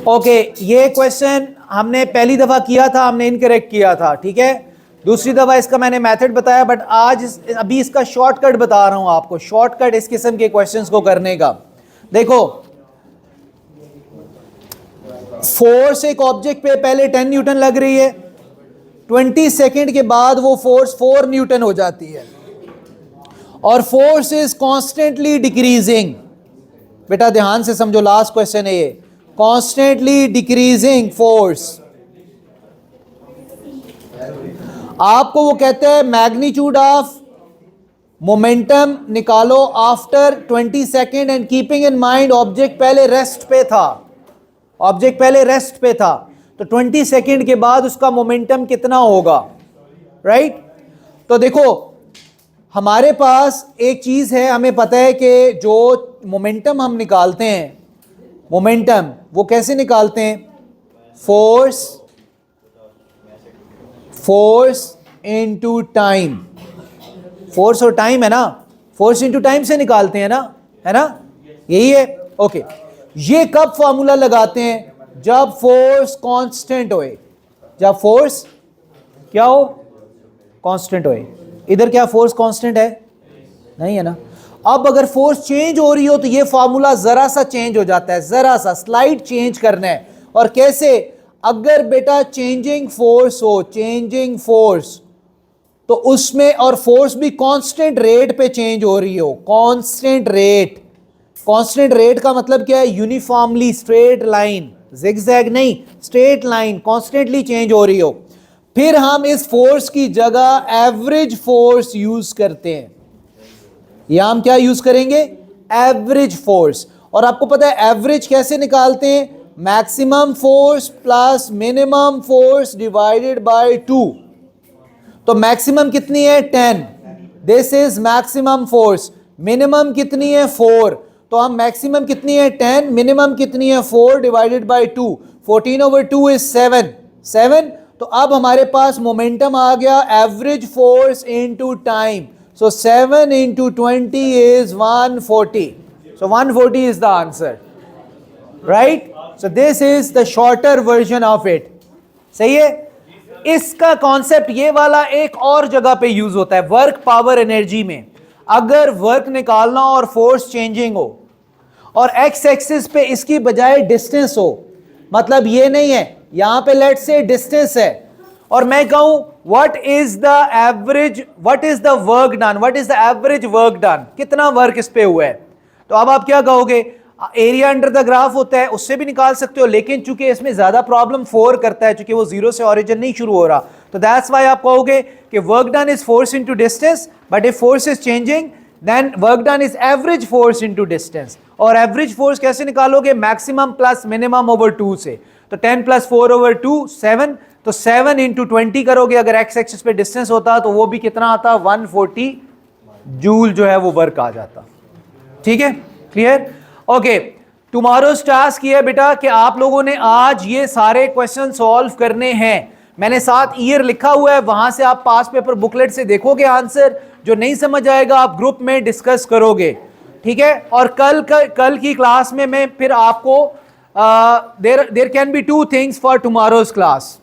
Okay, ये क्वेश्चन हमने पहली दफा किया था, हमने इनकरेक्ट किया था, ठीक है। दूसरी दफा इसका मैंने मेथड बताया, बट आज अभी इसका शॉर्टकट बता रहा हूं आपको, शॉर्टकट इस किस्म के क्वेश्चंस को करने का। देखो, फोर्स एक ऑब्जेक्ट पे पहले 10 न्यूटन लग रही है, 20 सेकेंड के बाद वो फोर्स 4 न्यूटन हो जाती है, और फोर्स इज कॉन्स्टेंटली डिक्रीजिंग। बेटा ध्यान से समझो, लास्ट क्वेश्चन है ये, कॉन्स्टेंटली डिक्रीजिंग फोर्स। आपको वो कहते हैं मैग्नीट्यूड ऑफ मोमेंटम निकालो after 20 second and keeping in mind object पहले रेस्ट पे था, ऑब्जेक्ट पहले रेस्ट पे था, तो 20 सेकेंड के बाद उसका मोमेंटम कितना होगा, राइट। तो देखो हमारे पास एक चीज है, हमें पता है कि जो मोमेंटम हम निकालते हैं, मोमेंटम वो कैसे निकालते हैं, फोर्स इनटू टाइम। फोर्स और टाइम है ना, फोर्स इनटू टाइम से निकालते हैं ना, है ना, यही है। ओके, ये कब फॉर्मूला लगाते हैं, जब फोर्स कांस्टेंट होए, जब फोर्स क्या हो, कांस्टेंट होए। इधर क्या फोर्स कांस्टेंट है, नहीं है ना। अब अगर फोर्स चेंज हो रही हो तो ये फॉर्मूला जरा सा चेंज हो जाता है, जरा सा स्लाइड चेंज करना है। और कैसे, अगर बेटा चेंजिंग फोर्स हो, चेंजिंग फोर्स, तो उसमें और फोर्स भी कांस्टेंट रेट पे चेंज हो रही हो, कांस्टेंट रेट। कांस्टेंट रेट का मतलब क्या है, यूनिफॉर्मली स्ट्रेट लाइन, जिगजैग नहीं, स्ट्रेट लाइन कांस्टेंटली चेंज हो रही हो, फिर हम इस फोर्स की जगह एवरेज फोर्स यूज करते हैं। या हम क्या यूज करेंगे, एवरेज फोर्स। और आपको पता है एवरेज कैसे निकालते हैं, maximum force plus minimum force divided by 2। तो मैक्सिमम कितनी है, 10, this is maximum force. Minimum कितनी है, 4, तो हम मैक्सिमम कितनी है 10, मिनिमम कितनी है 4 डिवाइडेड बाय 2, 14/2 इज 7। तो अब हमारे पास मोमेंटम आ गया average force into time, so 7 into 20 is 140, so 140 is the answer, right? So this is the shorter version of it. सही है। इसका कॉन्सेप्ट ये वाला एक और जगह पे यूज होता है, वर्क पावर एनर्जी में। अगर वर्क निकालना और फोर्स चेंजिंग हो और एक्स एक्सिस पे इसकी बजाय डिस्टेंस हो, मतलब ये नहीं है यहां पे लेट्स से डिस्टेंस है और मैं कहूं what is the average, what is the work done, what is the average work done, कितना वर्क इस पे हुआ है, तो अब आप क्या कहोगे, एरिया अंडर द ग्राफ होता है, उससे भी निकाल सकते हो, लेकिन चूंकि इसमें ज्यादा प्रॉब्लम 4 करता है, चूंकि वो 0 से ओरिजिन नहीं शुरू हो रहा, तो दैट्स व्हाई आप कहोगे कि work done is force into distance, but if force is changing then work done is average force into distance. और एवरेज फोर्स कैसे निकालोगे, मैक्सिमम प्लस मिनिमम ओवर 2 से, तो 10 + 4/2 7, तो 7 × 20 करोगे, अगर एक्स एक्सिस पे डिस्टेंस होता तो वो भी कितना आता, 140 जूल जो है वो वर्क आ जाता। ठीक है, क्लियर, ओके। टुमारोज टास्क ये है बेटा कि आप लोगों ने आज ये सारे क्वेश्चन सॉल्व करने हैं। मैंने साथ ईयर लिखा हुआ है, वहां से आप पास पेपर बुकलेट से देखोगे आंसर, जो नहीं समझ आएगा आप ग्रुप में डिस्कस करोगे, ठीक है। और कल की क्लास में मैं फिर आपको there can be two things for tomorrow's class.